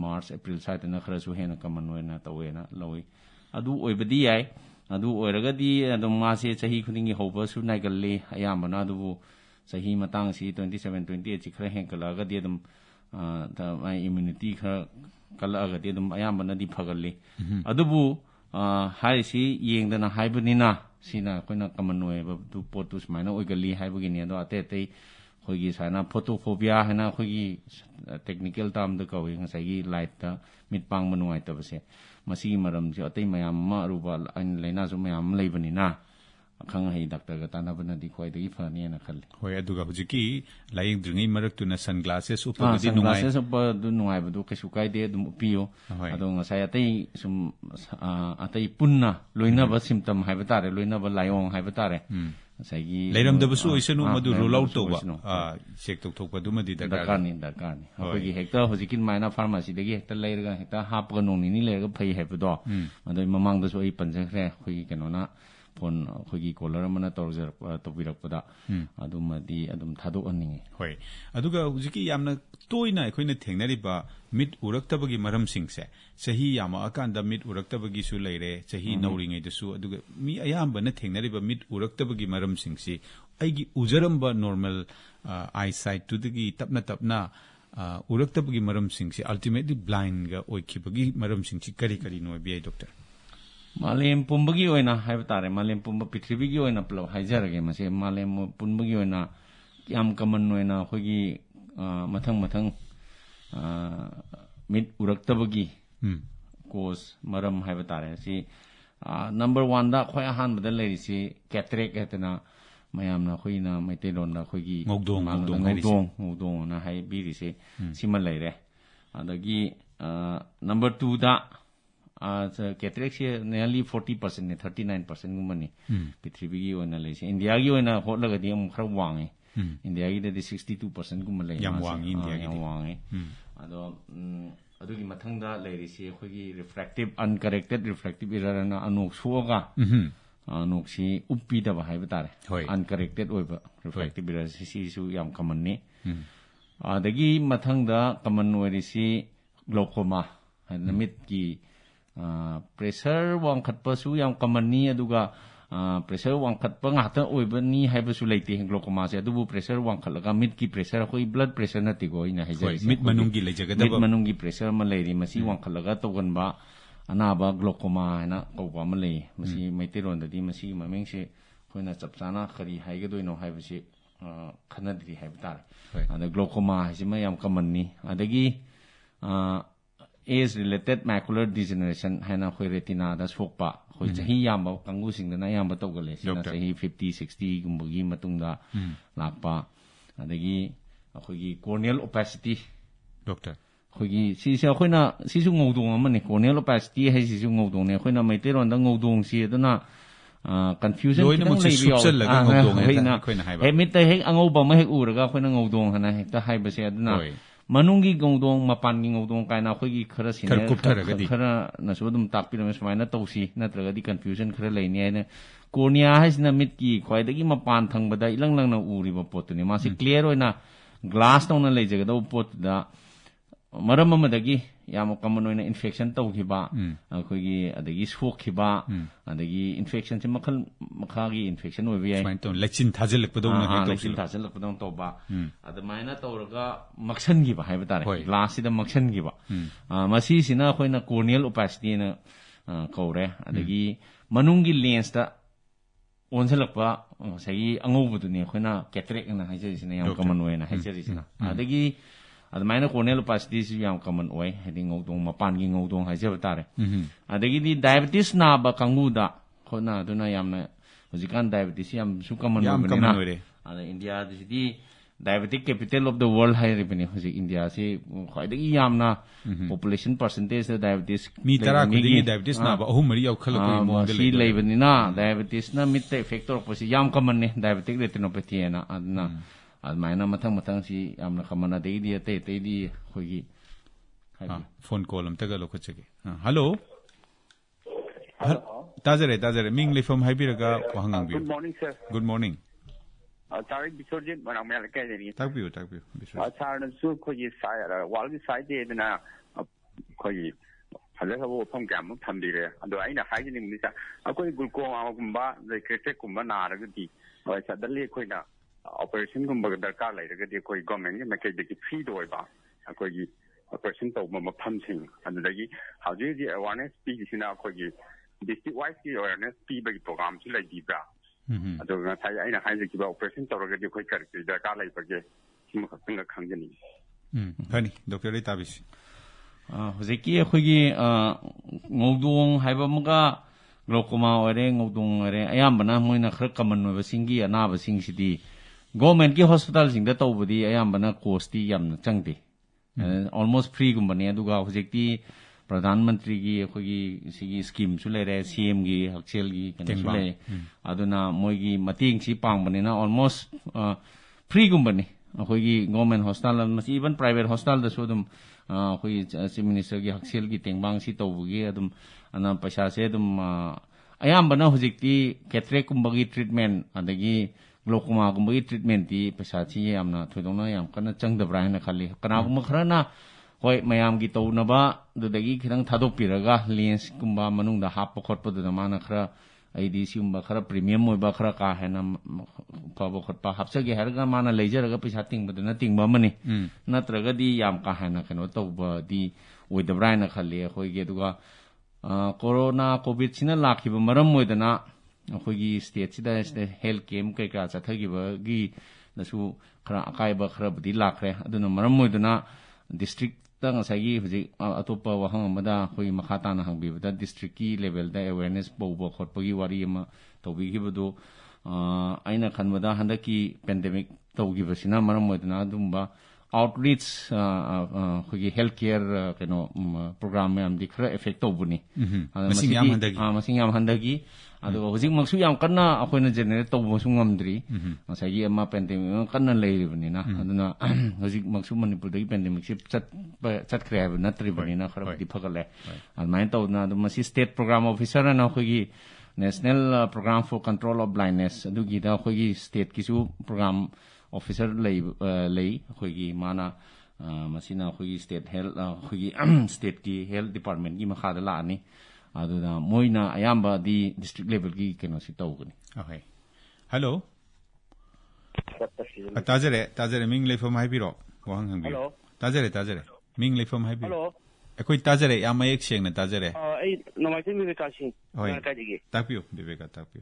ꯃꯥꯔꯆ ꯑꯦꯄ꯭ꯔꯤꯜ ꯁ꯭ꯋꯥꯏꯗꯅ ꯈꯔꯁꯨ ꯍꯦꯟꯅ ꯀꯃꯟ ꯑꯣꯏꯅ ꯇꯧꯋꯦꯅ ꯂꯧꯏ ꯑꯗꯨ ꯑꯣꯏꯕꯗꯤ ꯌꯥꯏ ꯑꯗꯨ ꯑꯣꯏꯔꯒꯗꯤ ꯑꯗꯨꯝ ꯃꯥꯁꯦ ꯆꯍꯤ ꯈꯨꯗꯤꯡꯒꯤ ꯍꯧꯕꯁꯨ ꯅꯥꯏꯒꯜꯂꯤ ꯑꯌꯥꯝꯕꯅ ꯑꯗꯨꯕꯨ ꯆꯍꯤ ꯃꯇꯥꯡꯁꯤ 27-28ꯁꯤ ꯈꯔ ꯍꯦꯟꯒꯠꯂꯛꯑꯒꯗꯤ ꯑꯗꯨꯝ ꯃꯥꯏ ꯏꯝꯃ꯭ꯌꯨꯅꯤꯇꯤ ꯈꯔ ꯀꯜꯂꯛꯑꯒꯗꯤ ꯑꯗꯨꯝ ꯑꯌꯥꯝꯕꯅꯗꯤ ꯐꯒꯜꯂꯤ ꯑꯗꯨꯕꯨ ꯍꯥꯏꯔꯤꯁꯤ ꯌꯦꯡꯗꯅ ꯍꯥꯏꯕꯅꯤꯅ ꯁꯤꯅ ꯑꯩꯈꯣꯏꯅ ꯀꯃꯟ ꯑꯣꯏꯕ ꯄꯣꯠꯇꯨ ꯁꯨꯃꯥꯏꯅ ꯑꯣꯏꯒꯜꯂꯤ ꯍꯥꯏꯕꯒꯤꯅꯤ ꯑꯗꯣ ꯑꯇꯩ ꯑꯇꯩ ꯑꯩꯈꯣꯏꯒꯤ ꯁꯨꯃꯥꯏꯅ ꯐꯣꯇꯣꯐꯣꯕꯤꯌꯥ ꯍꯥꯏꯅ ꯑꯩꯈꯣꯏꯒꯤ ꯇꯦꯛꯅꯤꯀꯦꯜ ꯇꯥꯝꯗ ꯀꯧꯏ ꯉꯁꯥꯏꯒꯤ ꯂꯥꯏꯠꯇ ꯃꯤꯠ ꯄꯥꯡꯕ ꯅꯨꯡꯉꯥꯏꯇꯕꯁꯦ ꯃꯁꯤꯒꯤ ꯃꯔꯝꯁꯦ ꯑꯇꯩ ꯃꯌꯥꯝ ꯑꯃ ꯑꯔꯨꯕ ꯂꯥꯏꯅꯥꯁꯨ ꯃꯌꯥꯝ ꯑꯃ ꯂꯩꯕꯅꯤꯅ ꯑꯈꯪ ꯑꯍꯩ ꯗꯥꯛꯇꯔꯒ ꯇꯥꯟꯅꯕꯅꯗꯤ ꯈ꯭ꯋꯥꯏꯗꯒꯤ ꯐꯅꯤꯅ ꯈꯜꯂꯤ ꯍꯣꯏ ꯑꯗꯨꯒ ꯍꯧꯖꯤꯛꯀꯤ ꯂꯥꯌꯦꯡꯗ꯭ꯔꯤꯉꯩ ꯃꯔꯛꯇꯨꯅ ꯁꯟ ꯒ꯭ꯂꯥꯁꯦꯁ ꯎꯞꯄꯒꯗꯤ ꯁꯟꯒ꯭ꯂꯥꯁꯦꯁ ꯎꯞꯄꯗꯨ ꯅꯨꯡꯉꯥꯏꯕꯗꯨ ꯀꯩꯁꯨ ꯀꯥꯏꯗꯦ ꯑꯗꯨꯝ ꯎꯞꯄꯤꯌꯨ ꯑꯗꯣ ꯉꯁꯥꯏ ꯑꯇꯩ ꯁꯨꯝ ꯑꯇꯩ ꯄꯨꯟꯅ ꯂꯣꯏꯅꯕ ꯁꯤꯝꯇꯝ ꯍꯥꯏꯕ ꯇꯥꯔꯦ ꯂꯣꯏꯅꯕ ꯂꯥꯏꯑꯣꯡ ꯍꯥꯏꯕ ꯇꯥꯔꯦ ꯉꯁꯥꯏꯒꯤ ꯂꯩꯔꯝꯗꯕꯁꯨ ꯑꯣꯏꯁꯅꯨ ꯃꯗꯨ ꯔꯨꯜ ꯑꯥꯎꯠ ꯇꯧꯕ ꯆꯦꯛ ꯇꯧꯊꯣꯛꯄꯗꯨꯃꯗꯤ ꯗꯔꯀꯥꯔꯅꯤ ꯑꯩꯈꯣꯏꯒꯤ ꯍꯦꯛꯇ ꯍꯧꯖꯤꯛꯀꯤ ꯑꯗꯨꯃꯥꯏꯅ ꯐꯥꯔꯃꯥꯁꯤꯗꯒꯤ ꯍꯦꯛꯇ ꯂꯩꯔꯒ ꯍꯦꯛꯇ ꯍꯥꯞꯄꯒ ꯅꯣꯡ ꯅꯤꯅꯤ ꯂꯩꯔꯒ ꯐꯩ ꯍꯥꯏꯕꯗꯣ ꯑꯗꯨꯏ ꯃꯃꯥꯡꯗꯁꯨ ꯑꯩ ꯄꯟꯖꯈ꯭ꯔꯦ ꯑꯩꯈꯣꯏꯒꯤ ꯀꯩꯅꯣꯅ ꯐꯣꯟ ꯑꯩꯈꯣꯏꯒꯤ ꯀꯣꯂꯔ ꯑꯃꯅ ꯇꯧꯕꯤꯔꯛꯄꯗ ꯑꯗꯨꯃꯗꯤ ꯑꯗꯨꯝ ꯊꯥꯗꯣꯛꯍꯟꯅꯤꯡꯉꯤ ꯍꯣꯏ ꯑꯗꯨꯒ ꯍꯧꯖꯤꯛꯀꯤ ꯌꯥꯝꯅ ꯇꯣꯏꯅ ꯑꯩꯈꯣꯏꯅ ꯊꯦꯡꯅꯔꯤꯕ ꯃꯤꯠ ꯎꯔꯛꯇꯕꯒꯤ ꯃꯔꯝꯁꯤꯡꯁꯦ ꯆꯍꯤ ꯌꯥꯝꯃꯛꯑꯀꯥꯟꯗ ꯃꯤꯠ ꯎꯔꯛꯇꯕꯒꯤꯁꯨ ꯂꯩꯔꯦ ꯆꯍꯤ ꯅꯧꯔꯤꯉꯩꯗꯁꯨ ꯑꯗꯨꯒ ꯃꯤ ꯑꯌꯥꯝꯕꯅ ꯊꯦꯡꯅꯔꯤꯕ ꯃꯤꯠ ꯎꯔꯛꯇꯕꯒꯤ ꯃꯔꯝꯁꯤꯡꯁꯤ ꯑꯩꯒꯤ ꯎꯖꯔꯝꯕ ꯅꯣꯔꯃꯦꯜ ꯑꯥꯏꯁꯥꯏꯠꯇꯨꯗꯒꯤ ꯇꯞꯅ ꯇꯞꯅ ꯎꯔꯛꯇꯕꯒꯤ ꯃꯔꯝꯁꯤꯡꯁꯤ ꯑꯜꯇꯤꯃꯦꯠꯂꯤ ꯕ꯭ꯂꯥꯏꯟꯒ ꯑꯣꯏꯈꯤꯕꯒꯤ ꯃꯔꯝꯁꯤꯡꯁꯤ ꯀꯔꯤ ꯀꯔꯤꯅꯣ ꯍꯥꯏꯕ ꯌꯥꯏ ꯗꯣꯛꯇꯔ ꯃꯥꯂꯦꯝ ꯄꯨꯝꯕꯒꯤ ꯑꯣꯏꯅ ꯍꯥꯏꯕ ꯇꯥꯔꯦ ꯃꯥꯂꯦꯝ ꯄꯨꯝꯕ ꯄ꯭ꯔꯤꯊꯤꯕꯤꯒꯤ ꯑꯣꯏꯅ ꯄꯨꯂꯞ ꯍꯥꯏꯖꯔꯒꯦ ꯃꯁꯤ ꯃꯥꯂꯦꯝ ꯄꯨꯝꯕꯒꯤ ꯑꯣꯏꯅ ꯌꯥꯝ ꯀꯃꯟ ꯑꯣꯏꯅ ꯑꯩꯈꯣꯏꯒꯤ ꯃꯊꯪ ꯃꯤꯠ ꯎꯔꯛꯇꯕꯒꯤ ꯀꯣꯁ ꯃꯔꯝ ꯍꯥꯏꯕ ꯇꯥꯔꯦ ꯁꯤ ꯅꯝꯕꯔ 1ꯗ ꯈ꯭ꯋꯥꯏ ꯑꯍꯥꯟꯕꯗ ꯂꯩꯔꯤꯁꯤ ꯀꯦꯇꯔꯦꯛ ꯍꯥꯏꯗꯅ ꯃꯌꯥꯝꯅ ꯑꯩꯈꯣꯏꯅ ꯃꯩꯇꯩꯂꯣꯟꯗ ꯑꯩꯈꯣꯏꯒꯤ ꯉꯧꯗꯣꯡ ꯍꯥꯏꯕꯤꯔꯤꯁꯤ ꯁꯤꯃ ꯂꯩꯔꯦ ꯑꯗꯒꯤ ꯅꯝꯕꯔ 2ꯗ ꯀꯦꯇꯔꯦꯛꯁꯦ ꯅꯤꯌꯔꯂꯤ 40%ꯅꯦ 39%ꯒꯨꯝꯕꯅꯤ ꯄ꯭ꯔꯤꯊꯤꯕꯤꯒꯤ ꯑꯣꯏꯅ ꯂꯩꯔꯤꯁꯦ ꯏꯟꯗꯤꯌꯥꯒꯤ ꯑꯣꯏꯅ ꯍꯣꯠꯂꯒꯗꯤ ꯑꯃꯨꯛ ꯈꯔ ꯋꯥꯡꯉꯦ ꯏꯟꯗꯤꯌꯥꯒꯤꯗꯗꯤ 62%ꯒꯨꯝꯕ ꯂꯩ ꯌꯥꯝ ꯋꯥꯡꯉꯤ ꯌꯥꯝ ꯋꯥꯡꯉꯦ ꯑꯗꯣ ꯑꯗꯨꯒꯤ ꯃꯊꯪꯗ ꯂꯩꯔꯤꯁꯤ ꯑꯩꯈꯣꯏꯒꯤ ꯔꯤꯐ꯭ꯔꯦꯛꯇꯤቭ ꯑꯟꯀꯔꯦꯛꯇꯦꯠ ꯔꯤꯐ꯭ꯔꯦꯛꯇꯤቭ ꯏꯔꯔꯅ ꯑꯅꯣꯛ ꯁꯣꯛꯑꯒ ꯑꯅꯣꯛꯁꯤ ꯎꯞꯄꯤꯗꯕ ꯍꯥꯏꯕ ꯇꯥꯔꯦ ꯑꯟꯀꯔꯦꯛꯇꯦꯠ ꯑꯣꯏꯕ ꯔꯤꯐ꯭ꯔꯦꯛꯇꯤꯚꯏꯔꯔ ꯁꯤꯁꯨ ꯌꯥꯝ ꯀꯃꯟꯅꯤ ꯑꯗꯒꯤ ꯃꯊꯪꯗ ꯀꯃꯟ ꯑꯣꯏꯔꯤꯁꯤ ꯒ꯭ꯂꯣꯀꯣꯃꯥ ꯍꯥꯏꯗꯅ ꯃꯤꯠꯀꯤ ꯄ꯭ꯔꯦꯁꯔ ꯋꯥꯡꯈꯠꯄꯁꯨ ꯌꯥꯝ ꯀꯃꯟꯅꯤ ꯑꯗꯨꯒ ꯄ꯭ꯔꯦꯁꯔ ꯋꯥꯡꯈꯠꯄ ꯉꯥꯛꯇ ꯑꯣꯏꯕꯅꯤ ꯍꯥꯏꯕꯁꯨ ꯂꯩꯇꯦ ꯒ꯭ꯂꯣꯀꯣꯃꯥꯁꯦ ꯑꯗꯨꯕꯨ ꯄ꯭ꯔꯦꯁꯔ ꯋꯥꯡꯈꯠꯂꯒ ꯃꯤꯠꯀꯤ ꯄ꯭ꯔꯦꯁꯔ ꯑꯩꯈꯣꯏ ꯕ꯭ꯂꯗ ꯄ꯭ꯔꯦꯁꯔ ꯅꯠꯇꯦꯀꯣ ꯑꯩꯅ ꯍꯥꯏꯖꯔꯤꯁꯦ ꯃꯤꯠ ꯃꯅꯨꯡꯒꯤ ꯂꯩꯖꯒꯗꯕ ꯃꯤꯠ ꯃꯅꯨꯡꯒꯤ ꯄ꯭ꯔꯦꯁꯔ ꯑꯃ ꯂꯩꯔꯤ ꯃꯁꯤ ꯋꯥꯡꯈꯠꯂꯒ ꯇꯧꯒꯟꯕ ꯑꯅꯥꯕ ꯒ꯭ꯂꯣꯀꯣꯃꯥ ꯍꯥꯏꯅ ꯀꯧꯕ ꯑꯃ ꯂꯩ ꯃꯁꯤ ꯃꯩꯇꯩꯂꯣꯟꯗꯗꯤ ꯃꯁꯤꯒꯤ ꯃꯃꯤꯡꯁꯦ ꯑꯩꯈꯣꯏꯅ ꯆꯞ ꯆꯥꯅ ꯀꯔꯤ ꯍꯥꯏꯒꯗꯣꯏꯅꯣ ꯍꯥꯏꯕꯁꯤ ꯈꯟꯅꯗ꯭ꯔꯤ ꯍꯥꯏꯕ ꯇꯥꯔꯦ ꯑꯗ ꯒ꯭ꯂꯣꯀꯣꯃꯥ ꯍꯥꯏꯁꯤꯃ ꯌꯥꯝ ꯀꯃꯟꯅꯤ ꯑꯗꯒꯤ ꯑꯦꯖ ꯔꯤꯂꯦꯇꯦꯠ ꯃꯥꯏꯀꯨꯂꯔ ꯗꯤꯖꯦꯅꯔꯦꯁꯟ ꯍꯥꯏꯅ ꯑꯩꯈꯣꯏ ꯔꯦꯇꯤꯅꯥꯗ ꯁꯣꯛꯄ ꯑꯩꯈꯣꯏ ꯆꯍꯤ ꯌꯥꯝꯕ ꯀꯥꯡꯕꯨꯁꯤꯡꯗꯅ ꯑꯌꯥꯝꯕ ꯇꯧꯒꯜꯂꯦ ꯁꯤꯅ ꯆꯍꯤ 50-60ꯒꯨꯝꯕꯒꯤ ꯃꯇꯨꯡꯗ ꯂꯥꯛꯄ ꯑꯗꯒꯤ ꯑꯩꯈꯣꯏꯒꯤ ꯀꯣꯔꯅꯤꯌꯦꯜ ꯑꯣꯄꯦꯁꯤꯇꯤ ꯗꯣꯛꯇꯔ ꯑꯩꯈꯣꯏꯒꯤ ꯁꯤꯁꯦ ꯑꯩꯈꯣꯏꯅ ꯁꯤꯁꯨ ꯉꯧꯗꯣꯡ ꯑꯃꯅꯤ ꯀꯣꯔꯅꯤꯌꯦꯜ ꯑꯣꯄꯦꯁꯤꯇꯤ ꯍꯥꯏꯁꯤꯁꯨ ꯉꯧꯗꯣꯡꯅꯤ ꯑꯩꯈꯣꯏꯅ ꯃꯩꯇꯩꯂꯣꯟꯗ ꯉꯧꯗꯣꯡꯁꯤ ꯑꯗꯨꯅ ꯀꯟꯐ꯭ꯌꯨꯖꯟ ꯈꯤꯇꯪ ꯂꯩꯕ ꯌꯥꯎꯋꯦ ꯃꯤꯠꯇ ꯍꯦꯛ ꯑꯉꯧꯕ ꯑꯃ ꯍꯦꯛ ꯎꯔꯒ ꯑꯩꯈꯣꯏꯅ ꯉꯧꯗꯣꯡ ꯍꯥꯏꯅ ꯍꯦꯛꯇ ꯍꯥꯏꯕꯁꯦ ꯑꯗꯨꯅ ꯃꯅꯨꯡꯒꯤ ꯉꯧꯗꯣꯡ ꯃꯄꯥꯟꯒꯤ ꯉꯧꯗꯣꯡ ꯀꯥꯏꯅ ꯑꯩꯈꯣꯏꯒꯤ ꯈꯔ ꯁꯤꯅꯤꯌꯔ ꯈꯔꯅꯁꯨ ꯑꯗꯨꯝ ꯇꯥꯛꯄꯤꯔꯝꯃꯦ ꯁꯨꯃꯥꯏꯅ ꯇꯧꯁꯤ ꯅꯠꯇ꯭ꯔꯒꯗꯤ ꯀꯟꯐ꯭ꯌꯨꯖꯟ ꯈꯔ ꯂꯩꯅꯤ ꯍꯥꯏꯅ ꯀꯣꯔꯅꯤꯌꯥ ꯍꯥꯏꯁꯤꯅ ꯃꯤꯠꯀꯤ ꯈ꯭ꯋꯥꯏꯗꯒꯤ ꯃꯄꯥꯟ ꯊꯪꯕꯗ ꯏꯂꯪ ꯂꯪꯅ ꯎꯔꯤꯕ ꯄꯣꯠꯇꯨꯅꯤ ꯃꯥꯁꯤ ꯀ꯭ꯂꯤꯌꯥꯔ ꯑꯣꯏꯅ ꯒ꯭ꯂꯥꯁ ꯇꯧꯅ ꯂꯩꯖꯒꯗꯧꯕ ꯄꯣꯠꯇꯨꯗ ꯃꯔꯝ ꯑꯃꯗꯒꯤ yam common oina infection tawkhiba akhoi adagi sokhiba adagi infection se makhagi infection obi ai smain ton lechin thajelak padong na lechin thajelak padong toba adamaina tawraga maksan gi ba haiba tare glass sida maksan gi ba masi sina khoina corneal opacity na kaure adagi manungi lens ta onselakpa sagi angobudune khoina cataract na haijerisina yam common oina haijerisina adagi adamaina corneal opacity si yam common oi heading ngodong mapan gi ngodong haijeba tare adagi di diabetes na ba kanguda khona aduna yamna hojikan diabetes yam su common oi ada India di diabetic capital of the world hai ribani hoji India si khwaidagi yamna population percentage of diabetes mi tara khudigi diabetes na ba ahum mari yaukhala ko mo de si leibani na diabetes na mit factor posi yam common ne diabetic retinopathy na adna admaina mathang si yamna khamana de di te di khogi phone call am taga lokho chege hello tazare ming le from haibiraga wahangang bi good morning sir good morning Tarik Bisorjit manang mel kai ni takbiu Bisorjit sar na su khogi sai wal gi sai de na khogi phale ha bo phom gam tham di re ado aina hai ni ni sa akoi gulko gumba de kete kumba na ra gi oi sa dali khoi na operation gumba darkar lai ra gi khoi government ni makai de ki free doi ba akoi gi operation to ma pham sing ado gi hauji di awareness pi gi sina khoi gi district wise ki awareness pi ba gi program chi lai di ba ado na sai aina hai ji ba operation to ra gi khoi kar ki darkar lai ba ge sim khang khang ni khani doctor le tabis hojiki khogi ngodong haiba muga glaucoma ore ngodong ore ayambana moina khara common no singi anaba singsidii government ki hospital sing da tawbudi ayambana cost ti yamna changde almost free gumbani aduga hojiki pradhan mantri gi khogi sigi scheme su lere CM gi hakchel gi kansu le aduna moigi mating si pangbani na almost free gumbani khogi government hospital mas even private hospital da sodum khoi chief minister gi hakchel gi tengbang si tawbugi adum ana paisa se adum ayambana hojikti cataract kumbagi treatment adagi glaucoma kumbagi treatment ti paisa chi yamna thoidongna yam kana changdabra na khali kana gum kharana hoi mayam gi tawnaba dudagi khirang thadok piraga lens kumba manungda happa khotpa du mana khara aidi simba khara premium oi ba khara ka hena pabo khotpa hapsage harga mana leijaraga paisa tingba na tingba mani natraga di yam ka hena kano tawba di oidabra na khali hoi ge duga corona covid sina lakhiba maram moidana khogi state sida health camp kai ka chathagiba gi nasu khara akaiba khara budi lakre aduna maram moidana district tang sagi huji atopa wahang amada khoi makhata na hangbi da district ki level da awareness bobo khotpagi wari ama tobi gi budu aina khanmada handaki pandemic togi basina maram moidana dumba outreach khogi healthcare keno program am dikhra effect tobuni masing yam handagi ado hojik maksu yam kanna akoina generate tobo sungamdri masagi ama pandemic kanna leiribani na aduna hojik maksu manipur dagi pandemic se chat khre na tribani na khara di phagale almain tawna adu masi state program officer na khogi national program for control of blindness adugi da khogi state kisu program officer lay khogi mana masina khogi state health khogi state ki health department gi makha da la ani aduna moina ayamba di district level gi keno si tawgani okay hello tazare ming le from haibiro wahang hangbi hello tazare ming le from haibiro hello ekoi tazare yamayek seng na tazare ai nomai mi ka sing ka digi tapio bebeka tapio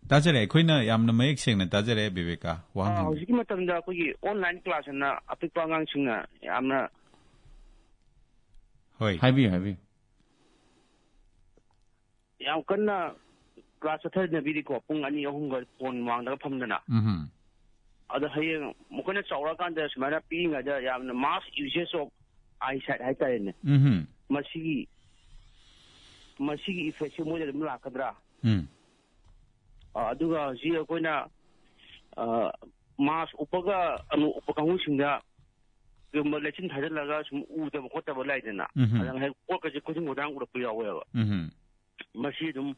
tazare ekhoina yamna mayek seng na tazare bebeka wahang hojiki matamda kogi online class na apikpa ngang singna yamna hoi haibi yam kanna class thar na bidi ko pung ani ahung ga phone wang da phamdana ada hayeng mukana chawra kan da smara pinga da yamna mass usage of eyesight hai ta ne masigi effect mo da mla kadra aduga ji koina mass upaga anu upakang singda gumba lechin thajalaga sum u da ko ta balai dana adang hai ko ka ji ko jing udang ura puya wa masi dum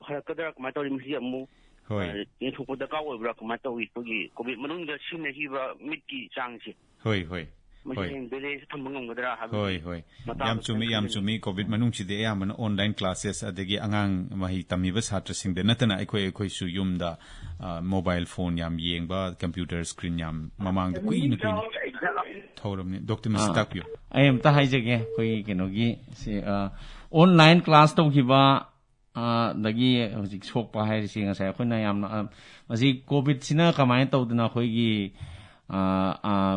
khara kadra ma tawri misi amu hoi ni thupu da ka wa bra ma tawi ko gi covid manung da sin hi ba mitki chang si hoi ꯃꯁꯤ balance ꯊꯝꯕ ꯉꯝꯒꯗ꯭ꯔꯥ ꯍꯥꯏꯕ ꯍꯣꯏ ꯌꯥꯝ ꯆꯨꯝꯃꯤ COVID ꯃꯅꯨꯡꯁꯤꯗꯤ ꯑꯌꯥꯝꯕꯅ online classes ꯑꯗꯒꯤ ꯑꯉꯥꯡ ꯃꯍꯩ ꯇꯝꯃꯤꯕ ꯁꯥꯇ꯭ꯔꯁꯤꯡꯗ ꯅꯠꯇꯅ ꯑꯩꯈꯣꯏꯁꯨ ꯌꯨꯝꯗ ꯃꯣꯕꯥꯏꯜ ꯐꯣꯟ ꯌꯥꯝ ꯌꯦꯡꯕ ꯀꯝꯄ꯭ꯌꯨꯇꯔ ꯁ꯭ꯀ꯭ꯔꯤꯟ ꯌꯥꯝ ꯃꯃꯥꯡꯗ ꯀꯨꯏꯅ ꯊꯧꯔꯕꯅꯤ ꯗꯣꯛꯇꯔ ꯃꯁꯤ ꯇꯥꯛꯄꯤꯌꯨ ꯑꯩ ꯑꯝꯇ ꯍꯥꯏꯖꯒꯦ ꯑꯩꯈꯣꯏꯒꯤ ꯀꯩꯅꯣꯒꯤ ꯑꯣꯟꯂꯥꯏꯟ ꯀ꯭ꯂꯥꯁ ꯇꯧꯈꯤꯕ ꯗꯒꯤ ꯍꯧꯖꯤꯛ ꯁꯣꯛꯄ ꯍꯥꯏꯔꯤꯁꯤ ꯉꯁꯥꯏ ꯑꯩꯈꯣꯏꯅ ꯌꯥꯝꯅ ꯃꯁꯤ ꯀꯣꯚꯤꯗꯁꯤꯅ ꯀꯃꯥꯏꯅ ꯇꯧꯗꯅ ꯑꯩꯈꯣꯏꯒꯤ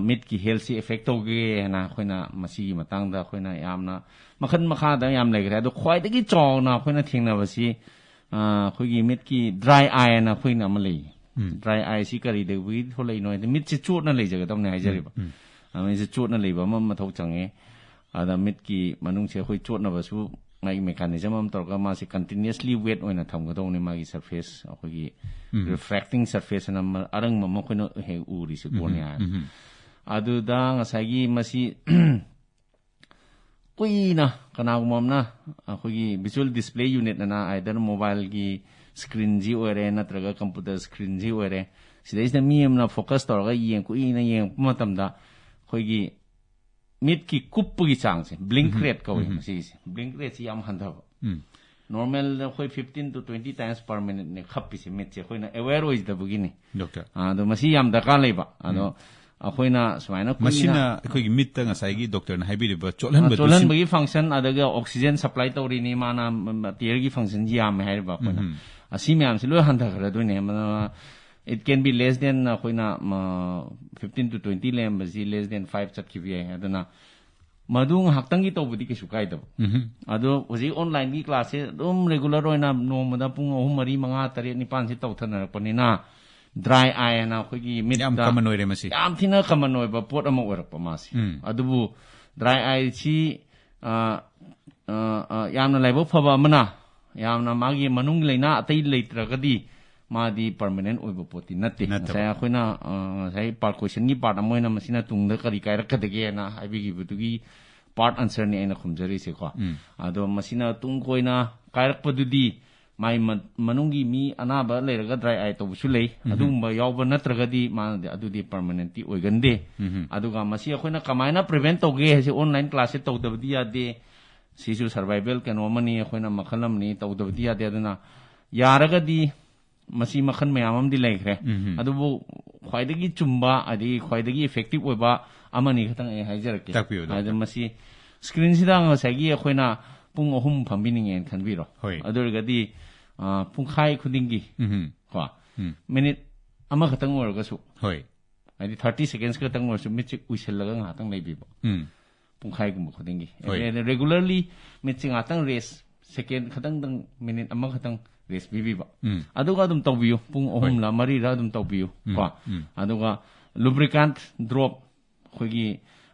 ꯃꯤꯠꯀꯤ ꯍꯦꯜꯊꯁꯤ ꯑꯦꯐꯦꯛ ꯇꯧꯒꯦ ꯍꯥꯏꯅ ꯑꯩꯈꯣꯏꯅ ꯃꯁꯤꯒꯤ ꯃꯇꯥꯡꯗ ꯑꯩꯈꯣꯏꯅ ꯌꯥꯝꯅ ꯃꯈꯜ ꯃꯈꯥꯗ ꯌꯥꯝ ꯂꯩꯈ꯭ꯔꯦ ꯑꯗꯣ ꯈ꯭ꯋꯥꯏꯗꯒꯤ ꯆꯥꯎꯅ ꯑꯩꯈꯣꯏꯅ ꯊꯦꯡꯅꯕꯁꯤ ꯑꯩꯈꯣꯏꯒꯤ ꯃꯤꯠꯀꯤ ꯗ꯭ꯔꯥꯏ ꯑꯥꯏ ꯍꯥꯏꯅ ꯑꯩꯈꯣꯏꯅ ꯑꯃ ꯂꯩ ꯗ꯭ꯔꯥꯏ ꯑꯥꯏꯁꯤ ꯀꯔꯤꯗꯒꯤ ꯊꯣꯛꯂꯛꯏꯅꯣ ꯍꯥꯏꯗꯤ ꯃꯤꯠꯁꯤ ꯆꯣꯠꯅ ꯂꯩꯖꯒꯗꯕꯅꯤ ꯍꯥꯏꯖꯔꯤꯕ ꯃꯤꯠꯁꯤ ꯆꯣꯠꯅ ꯂꯩꯕ ꯑꯃ ꯃꯊꯧ ꯆꯪꯉꯦ ꯑꯗ ꯃꯤꯠꯀꯤ ꯃꯅꯨꯡꯁꯦ ꯑꯩꯈꯣꯏ ꯆꯣꯠꯅꯕꯁꯨ ꯃꯥꯒꯤ ꯃꯦꯀꯥꯅꯤꯖꯝ ꯑꯃ ꯇꯧꯔꯒ ꯃꯥꯁꯤ ꯀꯟꯇꯤꯅ꯭ꯌꯨꯁꯂꯤ ꯋꯦꯠ ꯑꯣꯏꯅ ꯊꯝꯒꯗꯧꯕꯅꯤ ꯃꯥꯒꯤ ꯁꯔꯐꯦꯁ ꯑꯩꯈꯣꯏꯒꯤ ꯔꯤꯐ꯭ꯔꯦꯛꯇꯤꯡ ꯁꯔꯐꯦꯁ ꯑꯅ ꯑꯔꯪꯕ ꯑꯃ ꯑꯩꯈꯣꯏꯅ ꯍꯦꯛ ꯎꯔꯤꯁꯤ ꯀꯣꯔꯅꯤꯌꯥ ꯑꯗꯨꯗ ꯉꯁꯥꯏꯒꯤ ꯃꯁꯤ ꯀꯨꯏꯅ ꯀꯅꯥꯒꯨꯝꯕ ꯑꯃꯅ ꯑꯩꯈꯣꯏꯒꯤ ꯚꯤꯖꯨꯋꯦꯜ ꯗꯤꯁꯄ꯭ꯂꯦ ꯌꯨꯅꯤꯠ ꯑꯅ ꯑꯥꯏꯗꯔ ꯃꯣꯕꯥꯏꯜꯒꯤ ꯁ꯭ꯀ꯭ꯔꯤꯟꯁꯤ ꯑꯣꯏꯔꯦ ꯅꯠꯇ꯭ꯔꯒ ꯀꯝꯄ꯭ꯌꯨꯇꯔ ꯁ꯭ꯀ꯭ꯔꯤꯟꯁꯤ ꯑꯣꯏꯔꯦ ꯁꯤꯗꯩꯁꯤꯗ ꯃꯤ ꯑꯃꯅ ꯐꯣꯀꯁ ꯇꯧꯔꯒ ꯀꯨꯏꯅ ꯌꯦꯡꯉꯛꯄ ꯃꯇꯝꯗ ꯑꯩꯈꯣꯏꯒꯤ ꯃꯤꯠꯀꯤ ꯀꯨꯞꯄꯒꯤ ꯆꯥꯡꯁꯦ ꯕ꯭ꯂꯤꯡꯛ ꯔꯦꯠ ꯀꯧꯏ ꯃꯁꯤꯒꯤꯁꯦ ꯕ꯭ꯂꯤꯡꯛ ꯔꯦꯠꯁꯤ ꯌꯥꯝ ꯍꯟꯊꯕ ꯅꯣꯔꯃꯦꯜꯗ ꯑꯩꯈꯣꯏ 15 to 20 times per minute ꯈꯞꯄꯤꯁꯦ ꯃꯤꯠꯁꯦ ꯑꯩꯈꯣꯏꯅ ꯑꯦꯋꯦꯌꯔ ꯑꯣꯏꯗꯕꯒꯤꯅꯤ ꯑꯗꯣ ꯃꯁꯤ ꯌꯥꯝ ꯗꯔꯀꯥꯔ ꯂꯩꯕ ꯑꯗꯣ ꯑꯩꯈꯣꯏꯅ ꯁꯨꯃꯥꯏꯅ ꯃꯁꯤꯅ ꯑꯩꯈꯣꯏꯒꯤ ꯃꯤꯠꯇ ꯉꯁꯥꯏꯒꯤ ꯗꯣꯛꯇꯔꯅ ꯍꯥꯏꯕꯤꯔꯤꯕ ꯆꯣꯠꯍꯟꯕꯒꯤ ꯐꯪꯁꯟ ꯑꯗꯨꯒ ꯑꯣꯛꯁꯤꯖꯦꯟ ꯁꯄ꯭ꯂꯥꯏ ꯇꯧꯔꯤꯅꯤ ꯃꯥꯅ ꯇꯤꯌꯔꯒꯤ ꯐꯪꯁꯟꯁꯤ ꯌꯥꯝꯃꯦ ꯍꯥꯏꯔꯤꯕ ꯑꯩꯈꯣꯏꯅ ꯑꯁꯤ ꯃꯌꯥꯝꯁꯤ ꯂꯣꯏ ꯍꯟꯊꯈ꯭ꯔꯗꯣꯏꯅꯦ it can be less than ꯑꯩꯈꯣꯏꯅ 15 to 20 ꯂꯩꯔꯝꯕꯁꯤ less than 5 ꯆꯠꯈꯤꯕ ꯌꯥꯏ ꯑꯗꯨꯅ ꯃꯗꯨ ꯉꯥꯏꯍꯥꯛꯇꯪꯒꯤ ꯇꯧꯕꯗꯤ ꯀꯩꯁꯨ ꯀꯥꯏꯗꯕ ꯑꯗꯣ ꯍꯧꯖꯤꯛ ꯑꯣꯟꯂꯥꯏꯟꯒꯤ ꯀ꯭ꯂꯥꯁꯁꯦ ꯑꯗꯨꯝ ꯔꯦꯒꯨꯂꯔ ꯑꯣꯏꯅ ꯅꯣꯡꯃꯗ ꯄꯨꯡ 3, 4, 5, 7, 9 ꯇꯧꯊꯅꯔꯛꯄꯅꯤꯅ ꯗ꯭ꯔꯥꯏ ꯑꯥꯏ ꯍꯥꯏꯅ ꯑꯩꯈꯣꯏꯒꯤ ꯃꯤꯠꯇ ꯌꯥꯝ ꯀꯃꯟ ꯑꯣꯏꯔꯦ ꯃꯁꯤ ꯌꯥꯝ ꯊꯤꯅ ꯀꯃꯟ ꯑꯣꯏꯕ ꯄꯣꯠ ꯑꯃ ꯑꯣꯏꯔꯛꯄ ꯃꯥꯁꯤ ꯑꯗꯨꯕꯨ ꯗ꯭ꯔꯥꯏ ꯑꯥꯏꯁꯤ ꯌꯥꯝꯅ ꯂꯥꯏꯕꯛ ꯐꯕ ꯑꯃꯅ ꯌꯥꯝꯅ ꯃꯥꯒꯤ ꯃꯅꯨꯡ ꯂꯩꯅꯥ ꯑꯇꯩ ꯂꯩꯇ꯭ꯔꯒꯗꯤ ꯃꯥꯗꯤ ꯄꯔꯃꯅꯦꯟ ꯑꯣꯏꯕ ꯄꯣꯠꯇꯤ ꯅꯠꯇꯦ ꯉꯁꯥꯏ ꯑꯩꯈꯣꯏꯅ ꯉꯁꯥꯏ ꯀꯣꯏꯁꯟꯒꯤ ꯄꯥꯔꯠ ꯑꯃ ꯑꯣꯏꯅ ꯃꯁꯤꯅ ꯇꯨꯡꯗ ꯀꯔꯤ ꯀꯥꯏꯔꯛꯀꯗꯒꯦꯅ ꯍꯥꯏꯕꯤꯈꯤꯕꯗꯨꯒꯤ ꯄꯥꯔꯠ ꯑꯟꯁꯔꯅꯤ ꯑꯩꯅ ꯈꯨꯝꯖꯔꯤꯁꯦꯀꯣ ꯑꯗꯣ ꯃꯁꯤꯅ ꯇꯨꯡ ꯀꯣꯏꯅ ꯀꯥꯏꯔꯛꯄꯗꯨꯗꯤ ꯃꯥꯏ ꯃꯅꯨꯡꯒꯤ ꯃꯤ ꯑꯅꯥꯕ ꯂꯩꯔꯒ ꯗ꯭ꯔꯥꯏ ꯑꯥꯏ ꯇꯧꯕꯁꯨ ꯂꯩ ꯑꯗꯨꯒꯨꯝꯕ ꯌꯥꯎꯕ ꯅꯠꯇ꯭ꯔꯒꯗꯤ ꯃꯥꯅꯗꯤ ꯑꯗꯨꯗꯤ ꯄꯔꯃꯅꯦꯟꯇꯤ ꯑꯣꯏꯒꯟꯗꯦ ꯑꯗꯨꯒ ꯃꯁꯤ ꯑꯩꯈꯣꯏꯅ ꯀꯃꯥꯏꯅ ꯄ꯭ꯔꯤꯚꯦꯟ ꯇꯧꯒꯦ ꯍꯥꯏꯁꯦ ꯑꯣꯟꯂꯥꯏꯟ ꯀ꯭ꯂꯥꯁꯁꯦ ꯇꯧꯗꯕꯗꯤ ꯌꯥꯗꯦ ꯁꯤꯁꯨ ꯁꯔꯚꯥꯏꯚꯦꯜ ꯀꯩꯅꯣ ꯑꯃꯅꯤ ꯑꯩꯈꯣꯏꯅ ꯃꯈꯜ ꯑꯃꯅꯤ ꯇꯧꯗꯕꯗꯤ ꯌꯥꯗꯦ ꯑꯗꯨꯅ ꯌꯥꯔꯒꯗꯤ ꯃꯁꯤ ꯃꯈꯜ ꯃꯌꯥꯝ ꯑꯃꯗꯤ ꯂꯩꯈ꯭ꯔꯦ ꯑꯗꯨꯕꯨ ꯈ꯭ꯋꯥꯏꯗꯒꯤ ꯆꯨꯝꯕ ꯑꯗꯒꯤ ꯈ꯭ꯋꯥꯏꯗꯒꯤ ꯏꯐꯦꯛꯇꯤꯞ ꯑꯣꯏꯕ ꯑꯃꯅꯤ ꯈꯛꯇꯪ ꯑꯩ ꯍꯥꯏꯖꯔꯛꯀꯦ ꯍꯥꯏꯗꯤ ꯃꯁꯤ ꯁ꯭ꯀ꯭ꯔꯤꯟꯁꯤꯗ ꯉꯁꯥꯏꯒꯤ ꯑꯩꯈꯣꯏꯅ ꯄꯨꯡ 3 ꯐꯝꯕꯤꯅꯤꯡꯉꯦꯅ ꯈꯟꯕꯤꯔꯣ ꯑꯗꯨ ꯑꯣꯏꯔꯒꯗꯤ ꯄꯨꯡꯈꯥꯏ ꯈꯨꯗꯤꯡꯒꯤ ꯀꯣ ꯃꯤꯅꯤꯠ ꯑꯃꯈꯛꯇꯪ ꯑꯣꯏꯔꯒꯁꯨ ꯍꯥꯏꯗꯤ 30 seconds ꯈꯛꯇꯪ ꯑꯣꯏꯔꯁꯨ ꯃꯤꯠꯁꯦ ꯎꯏꯁꯜꯂꯒ ꯉꯥꯏꯍꯥꯛꯇꯪ ꯂꯩꯕꯤꯕ ꯄꯨꯡꯈꯥꯏꯒꯨꯝꯕ ꯈꯨꯗꯤꯡꯒꯤ ꯔꯦꯒꯨꯂꯔꯂꯤ ꯃꯤꯠꯁꯦ ꯉꯥꯏꯍꯥꯛꯇꯪ ꯔꯦꯁ ꯁꯦꯀꯦꯟ ꯈꯛꯇꯪ ꯃꯤꯅꯤꯠ ꯑꯃꯈꯛꯇꯪ ꯔꯦꯁ ꯄꯤꯕꯤꯕ ꯑꯗꯨꯒ ꯑꯗꯨꯝ ꯇꯧꯕꯤꯌꯨ ꯄꯨꯡ 3ꯔ 4ꯔ ꯑꯗꯨꯝ ꯇꯧꯕꯤꯌꯨ ꯀꯣ ꯑꯗꯨꯒ ꯂꯨꯕ꯭ꯔꯤꯀꯥꯟꯠ ꯗ꯭ꯔꯣꯞ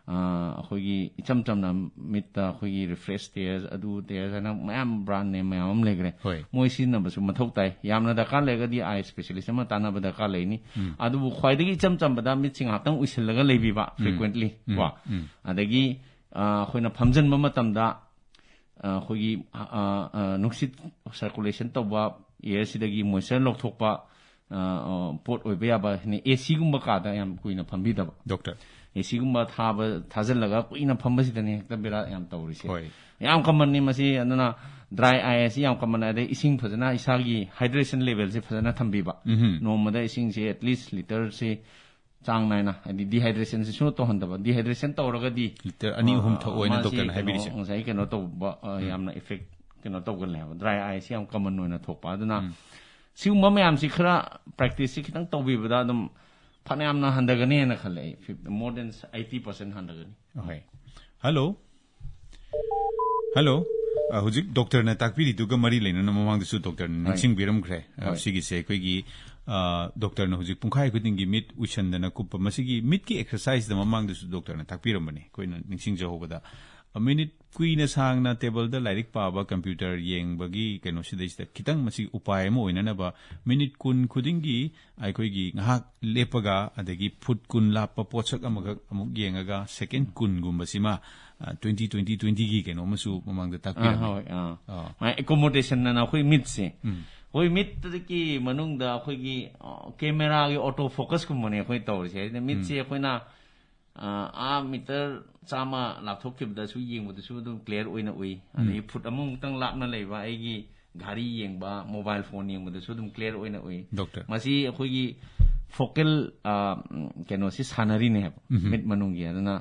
ꯑꯩꯈꯣꯏꯒꯤ ꯏꯆꯝ ꯆꯝꯅ ꯃꯤꯠꯇ ꯑꯩꯈꯣꯏꯒꯤ ꯔꯤꯐ꯭ꯔꯦꯁ ꯇꯦꯌꯔ ꯑꯗꯨ ꯇꯦꯌꯔ ꯍꯥꯏꯅ ꯃꯌꯥꯝ ꯕ꯭ꯔꯥꯟ ꯅꯦꯝ ꯃꯌꯥꯝ ꯑꯃ ꯂꯩꯈ꯭ꯔꯦ ꯃꯣꯏ ꯁꯤꯖꯤꯟꯅꯕꯁꯨ ꯃꯊꯧ ꯇꯥꯏ ꯌꯥꯝꯅ ꯗꯔꯀꯥꯔ ꯂꯩꯔꯒꯗꯤ ꯑꯥꯏ ꯁ꯭ꯄꯦꯁꯤꯌꯦꯂꯤꯁ ꯑꯃ ꯇꯥꯟꯅꯕ ꯗꯔꯀꯥꯔ ꯂꯩꯅꯤ ꯑꯗꯨꯕꯨ ꯈ꯭ꯋꯥꯏꯗꯒꯤ ꯏꯆꯝ ꯆꯝꯕꯗ ꯃꯤꯠꯁꯤ ꯉꯥꯏꯍꯥꯛꯇꯪ ꯎꯏꯁꯤꯜꯂꯒ ꯂꯩꯕꯤꯕ ꯐ꯭ꯔꯤꯀ꯭ꯋꯦꯟꯠꯂꯤ ꯀꯣ ꯑꯗꯒꯤ ꯑꯩꯈꯣꯏꯅ ꯐꯝꯖꯤꯟꯕ ꯃꯇꯝꯗ ꯑꯩꯈꯣꯏꯒꯤ ꯅꯨꯡꯁꯤꯠ ꯁꯔꯀꯨꯂꯦꯁꯟ ꯇꯧꯕ ꯑꯦꯌꯔꯁꯤꯗꯒꯤ ꯃꯣꯏꯆꯔ ꯂꯧꯊꯣꯛꯄ ꯄꯣꯠ ꯑꯣꯏꯕ ꯌꯥꯕ ꯑꯦꯁꯤꯒꯨꯝꯕ ꯀꯥꯗ ꯌꯥꯝ ꯀꯨꯏꯅ ꯐꯝꯕꯤꯗꯕ ꯗꯣꯛꯇꯔ ꯑꯦꯁꯤꯒꯨꯝꯕ ꯊꯥꯖꯤꯜꯂꯒ ꯀꯨꯏꯅ ꯐꯝꯕꯁꯤꯗꯅꯤ ꯍꯦꯛꯇ ꯕꯦꯔꯥ ꯌꯥꯝ ꯇꯧꯔꯤꯁꯦ ꯌꯥꯝ ꯀꯃꯟꯅꯤ ꯃꯁꯤ ꯑꯗꯨꯅ ꯗ꯭ꯔꯥꯏ ꯑꯥꯏ ꯑꯁꯤ ꯌꯥꯝ ꯀꯃꯟ ꯑꯗꯩ ꯏꯁꯤꯡ ꯐꯖꯅ ꯏꯁꯥꯒꯤ ꯍꯥꯏꯗ꯭ꯔꯦꯁꯟ ꯂꯦꯚꯦꯜꯁꯦ ꯐꯖꯅ ꯊꯝꯕꯤꯕ ꯅꯣꯡꯃꯗ ꯏꯁꯤꯡꯁꯦ ꯑꯦꯠꯂꯤꯁ ꯂꯤꯇꯔꯁꯦ ꯆꯥꯡ ꯅꯥꯏꯅ ꯍꯥꯏꯗꯤ ꯗꯤꯍꯥꯏꯗ꯭ꯔꯦꯁꯟꯁꯦ ꯁꯨꯡ ꯇꯧꯍꯟꯗꯕ ꯗꯤꯍꯥꯏꯗ꯭ꯔꯦꯁꯟ ꯇꯧꯔꯒꯗꯤ ꯂꯤꯇꯔ 2-3 ꯊꯛꯑꯣꯏꯅ ꯗꯣꯛꯇꯔꯅ ꯍꯥꯏꯕꯤꯔꯤꯁꯦ ꯉꯁꯥꯏ ꯀꯩꯅꯣ ꯇꯧꯕ ꯌꯥꯝꯅ ꯏꯐꯦꯛ ꯀꯩꯅꯣ ꯇꯧꯒꯜꯂꯦ ꯍꯥꯏꯕ ꯗ꯭ꯔꯥꯏ ꯑꯥꯏꯁꯤ ꯌꯥꯝ ꯀꯃꯟ ꯑꯣꯏꯅ ꯊꯣꯛꯄ ꯑꯗꯨꯅ ꯁꯤꯒꯨꯝꯕ ꯃꯌꯥꯝꯁꯤ ꯈꯔ ꯄ꯭ꯔꯦꯛꯇꯤꯁꯁꯤ ꯈꯤꯇꯪ ꯇꯧꯕꯤꯕꯗ ꯑꯗꯨꯝ ꯐꯅꯌꯥꯝꯅ ꯍꯟꯊꯒꯅꯤꯅ ꯈꯜꯂꯦ ꯑꯩ more than 80% ꯍꯟꯊꯒꯅꯤ ꯍꯜꯂꯣ ꯍꯧꯖꯤꯛ ꯗꯣꯛꯇꯔꯅ ꯇꯥꯛꯄꯤꯔꯤꯗꯨꯒ ꯃꯔꯤ ꯂꯩꯅꯅ ꯃꯃꯥꯡꯗꯁꯨ ꯗꯣꯛꯇꯔꯅ ꯅꯤꯡꯁꯤꯡꯕꯤꯔꯝꯈ꯭ꯔꯦ ꯁꯤꯒꯤꯁꯦ ꯑꯩꯈꯣꯏꯒꯤ ꯗꯣꯛꯇꯔꯅ ꯍꯧꯖꯤꯛ ꯄꯨꯡꯈꯥꯏ ꯈꯨꯗꯤꯡꯒꯤ ꯃꯤꯠ ꯎꯏꯁꯟꯗꯅ ꯀꯨꯞꯄ ꯃꯁꯤꯒꯤ ꯃꯤꯠꯀꯤ ꯑꯦꯛꯁꯔꯁꯥꯏꯖꯗ ꯃꯃꯥꯡꯗꯁꯨ ꯗꯣꯛꯇꯔꯅ ꯇꯥꯛꯄꯤꯔꯝꯕꯅꯤ ꯑꯩꯈꯣꯏꯅ ꯅꯤꯡꯁꯤꯡꯖꯍꯧꯕꯗ ꯃꯤꯅꯤꯠ ꯀꯨꯏꯅ ꯁꯥꯡꯅ ꯇꯦꯕꯜꯗ ꯂꯥꯏꯔꯤꯛ ꯄꯥꯕ ꯀꯝꯄ꯭ꯌꯨꯇꯔ ꯌꯦꯡꯕꯒꯤ ꯀꯩꯅꯣꯁꯤꯗꯩꯁꯤꯗ ꯈꯤꯇꯪ ꯃꯁꯤ ꯎꯄꯥꯏ ꯑꯃ ꯑꯣꯏꯅꯅꯕ ꯃꯤꯅꯤꯠ 10 ꯈꯨꯗꯤꯡꯒꯤ ꯑꯩꯈꯣꯏꯒꯤ ꯉꯥꯏꯍꯥꯛ ꯂꯦꯞꯄꯒ ꯑꯗꯒꯤ ꯐꯨꯠ 10 ꯂꯥꯞꯄ ꯄꯣꯠꯁꯛ ꯑꯃꯈꯛ ꯑꯃꯨꯛ ꯌꯦꯡꯉꯒ ꯁꯦꯀꯦꯟ 20ꯒꯨꯝꯕꯁꯤꯃ 20-20-20ꯒꯤ ꯀꯩꯅꯣ ꯑꯃꯁꯨ ꯃꯃꯥꯡꯗ ꯇꯥꯛꯄꯤꯔꯝꯃꯤ ꯑꯦꯀꯣꯃꯣꯗꯦꯁꯟꯅ ꯑꯩꯈꯣꯏ ꯃꯤꯠꯁꯦ ꯑꯩꯈꯣꯏ ꯃꯤꯠꯇꯒꯤ ꯃꯅꯨꯡꯗ ꯑꯩꯈꯣꯏꯒꯤ ꯀꯦꯃꯦꯔꯥꯒꯤ ꯑꯣꯇꯣ ꯐꯣꯀꯁꯀꯨꯝꯕꯅꯦ ꯑꯩꯈꯣꯏ ꯇꯧꯔꯤꯁꯦ ꯍꯥꯏꯗꯤ ꯃꯤꯠꯁꯦ ꯑꯩꯈꯣꯏꯅ ꯃꯤꯇꯔ 100 ꯂꯥꯞꯊꯣꯛꯈꯤꯕꯗꯁꯨ ꯌꯦꯡꯕꯗꯁꯨ ꯑꯗꯨꯝ ꯀ꯭ꯂꯤꯌꯔ ꯑꯣꯏꯅ ꯎꯏ ꯑꯗꯒꯤ ꯐꯨꯠ ꯑꯃꯃꯨꯛꯇꯪ ꯂꯥꯞꯅ ꯂꯩꯕ ꯑꯩꯒꯤ ꯘꯥꯔꯤ ꯌꯦꯡꯕ ꯃꯣꯕꯥꯏꯜ ꯐꯣꯟ ꯌꯦꯡꯕꯗꯁꯨ ꯑꯗꯨꯝ ꯀ꯭ꯂꯤꯌꯔ ꯑꯣꯏꯅ ꯎꯏ ꯃꯁꯤ ꯑꯩꯈꯣꯏꯒꯤ ꯐꯣꯀꯦꯜ ꯀꯩꯅꯣꯁꯤ ꯁꯥꯟꯅꯔꯤꯅꯦ ꯍꯥꯏꯕ ꯃꯤꯠ ꯃꯅꯨꯡꯒꯤ ꯑꯗꯨꯅ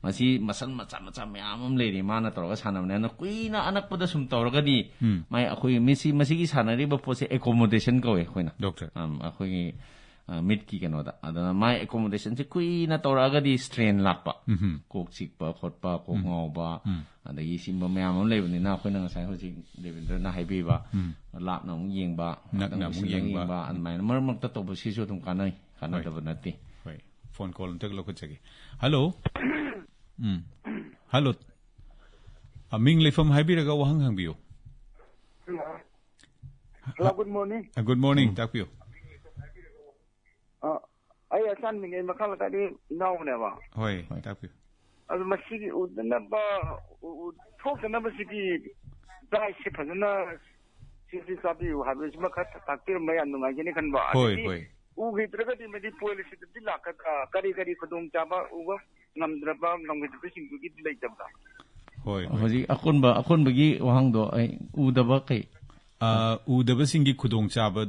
ꯃꯁꯤ ꯃꯁꯜ ꯃꯆꯥ ꯃꯆꯥ ꯃꯌꯥꯝ ꯑꯃ ꯂꯩꯔꯤ ꯃꯥꯅ ꯇꯧꯔꯒ ꯁꯥꯟꯅꯕꯅꯦ ꯑꯗꯨꯅ ꯀꯨꯏꯅ ꯑꯅꯛꯄꯗ ꯁꯨꯝ ꯇꯧꯔꯒꯗꯤ ꯃꯥꯏ ꯑꯩꯈꯣꯏ ꯃꯁꯤꯒꯤ ꯁꯥꯟꯅꯔꯤꯕ ꯄꯣꯠꯁꯦ ꯑꯦꯀꯣꯃꯣꯗꯦꯁꯟ ꯀꯧꯋꯦ ꯑꯩꯈꯣꯏꯅ ꯑꯩꯈꯣꯏꯒꯤ ꯃꯤꯠꯀꯤ ꯀꯩꯅꯣꯗ ꯑꯗꯨꯅ ꯃꯥꯏ ꯑꯦꯀꯣꯃꯣꯗꯦꯁꯟꯁꯦ ꯀꯨꯏꯅ ꯇꯧꯔꯛꯑꯒꯗꯤ ꯁ꯭ꯇ꯭ꯔꯦꯟ ꯂꯥꯛꯄ ꯀꯣꯛ ꯆꯤꯛꯄ ꯈꯣꯠꯄ ꯀꯣꯛ ꯉꯥꯎꯕ ꯑꯗꯒꯤ ꯁꯤꯒꯨꯝꯕ ꯃꯌꯥꯝ ꯑꯃ ꯂꯩꯕꯅꯤꯅ ꯑꯩꯈꯣꯏꯅ ꯉꯁꯥꯏ ꯍꯧꯖꯤꯛ ꯗꯦꯕꯦꯟꯗ꯭ꯔꯅ ꯍꯥꯏꯕꯤꯕ ꯂꯥꯞꯅ ꯑꯃꯨꯛ ꯌꯦꯡꯕ ꯅꯛꯅ ꯑꯃꯨꯛ ꯌꯦꯡꯕ ꯑꯗꯨꯃꯥꯏꯅ ꯃꯔꯛ ꯃꯔꯛꯇ ꯇꯧꯕꯁꯤꯁꯨ ꯑꯗꯨꯝ ꯀꯥꯟꯅꯗꯕ ꯅꯠꯇꯦ ꯍꯣꯏ ꯐꯣꯟ ꯀꯣꯜ ꯑꯝꯇ ꯂꯧꯈꯠꯆꯒꯦ ꯍꯜꯂꯣ ꯍꯜꯂꯣ ꯃꯤꯡ ꯂꯩꯐꯝ ꯍꯥꯏꯕꯤꯔꯒ ꯋꯥꯍꯪ ꯍꯪꯕꯤꯌꯨ Hello, good morning. Good morning, Takpio. I attend me in Makalakadi now never. Hoi, Takpio. As Masiki would never talk the number city die ship as a city sabi you have this Makat Takir May and Maginican Bar. Hoi. Who hit the Medipol is the Dilak Kari Kudum Java over Namdraba, Namit to get later. Hoi, Akunbagi, Wangdo, Udabaki. Udabasinggi khudong chaba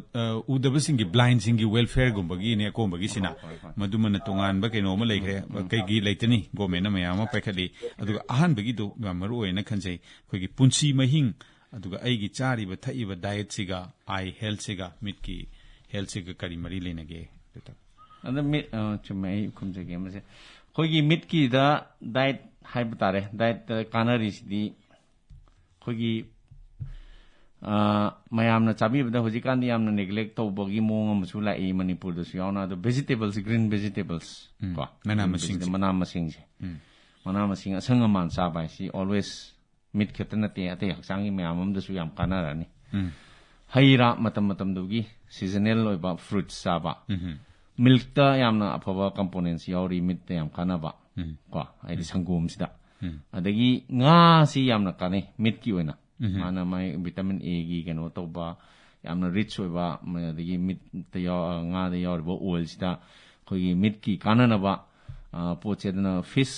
udabasinggi blind singi welfare gumbagi ne kombagi sina madumana tongan ba keno ma leikre kaigi leitani government ma yama pakhali aduga ahan bagi do maru oina khanjai khogi punchi mahing aduga aigi chari ba thai ba diet siga eye health siga mit ki health siga kari mari lenage anda mit chumai khumjage ma se khogi mit ki da diet haib tare diet kanari di khogi mayamna chabi bada hojikandi yamna neglect tawbagi mong amsu lai Manipur da suyawna the vegetables green vegetables ko mana masing asang man sabai si always meat khetana te ate haksangi mayamam da suyam kanarani haira matam dugi seasonal oiba fruits saba milk ta yamna afaba components yauri meat te yam kanaba ko ai sangum sida adagi nga si yamna kane meat ki oina mana mai vitamin A gi keno toba yamna rich oiba madagi meat ta ya nga da yaur bo oil sida khoi meat ki kanana ba poche dana fish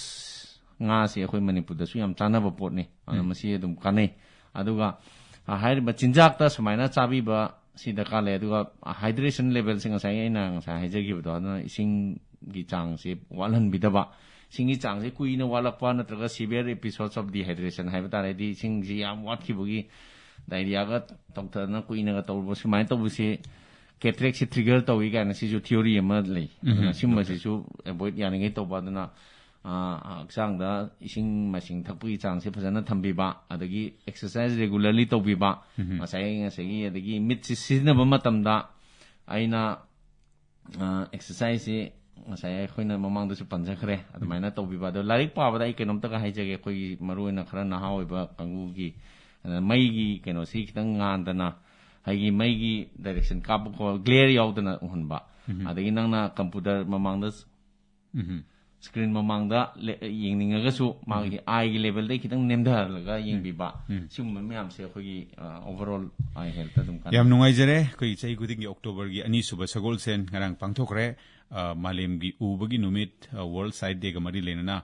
nga se khoi Manipur da su yam chana ba pot ne ana masi dum kanai aduga hair ba chinjak ta sumaina chabi ba sida kale aduga hydration level singa sai aina sa haijagi ba na ising gi chang se walhan bidaba singi chang se kuina walakpa natraga severe episodes of dehydration haiba tare di singji yam watkibugi diarrhea ga doctor na kuina ga tawbo sumai tawbuse cataract se trigger tawi ga na si ju theory ama lei simma si su avoid yani ngai tawba dana aksang da ising masing thakpui chang se phajana thambiba adagi exercise regularly tawbiba masai ngasagi adagi mit si sinaba matamda aina exercise se masai khoina mamang da su panjakhre admaina tawbiba do larik pabada ai kenom ta ga haijage khoi maruina khara naha oiba kangu gi mai gi keno si kitang ngandana haigi mai gi direction kap ko glare yaudana hunba adagi nangna computer mamang da screen mamangda yengninga su magi eye gi level dai kitang nemdar laga yengbiba sim myam se khogi overall eye health adum kan yam nungai jare koi chai guding gi October gi ani suba sagol sen ngarang pangthokre malem gi ubagi numit world side day ga mari lenana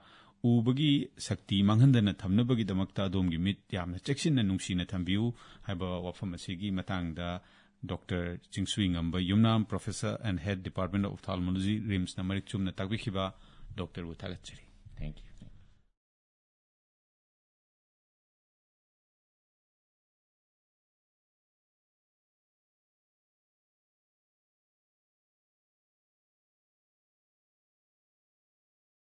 ubagi shakti manghandana thamnabagi damakta adom gi mit yamna cheksinna nungsina thambiu haiba wafam asigi matangda Dr. Chingsuingamba Yumnam Professor and Head Department of Ophthalmology RIMS na marik chumna takbikhiba Dr. Utagachari. Thank you.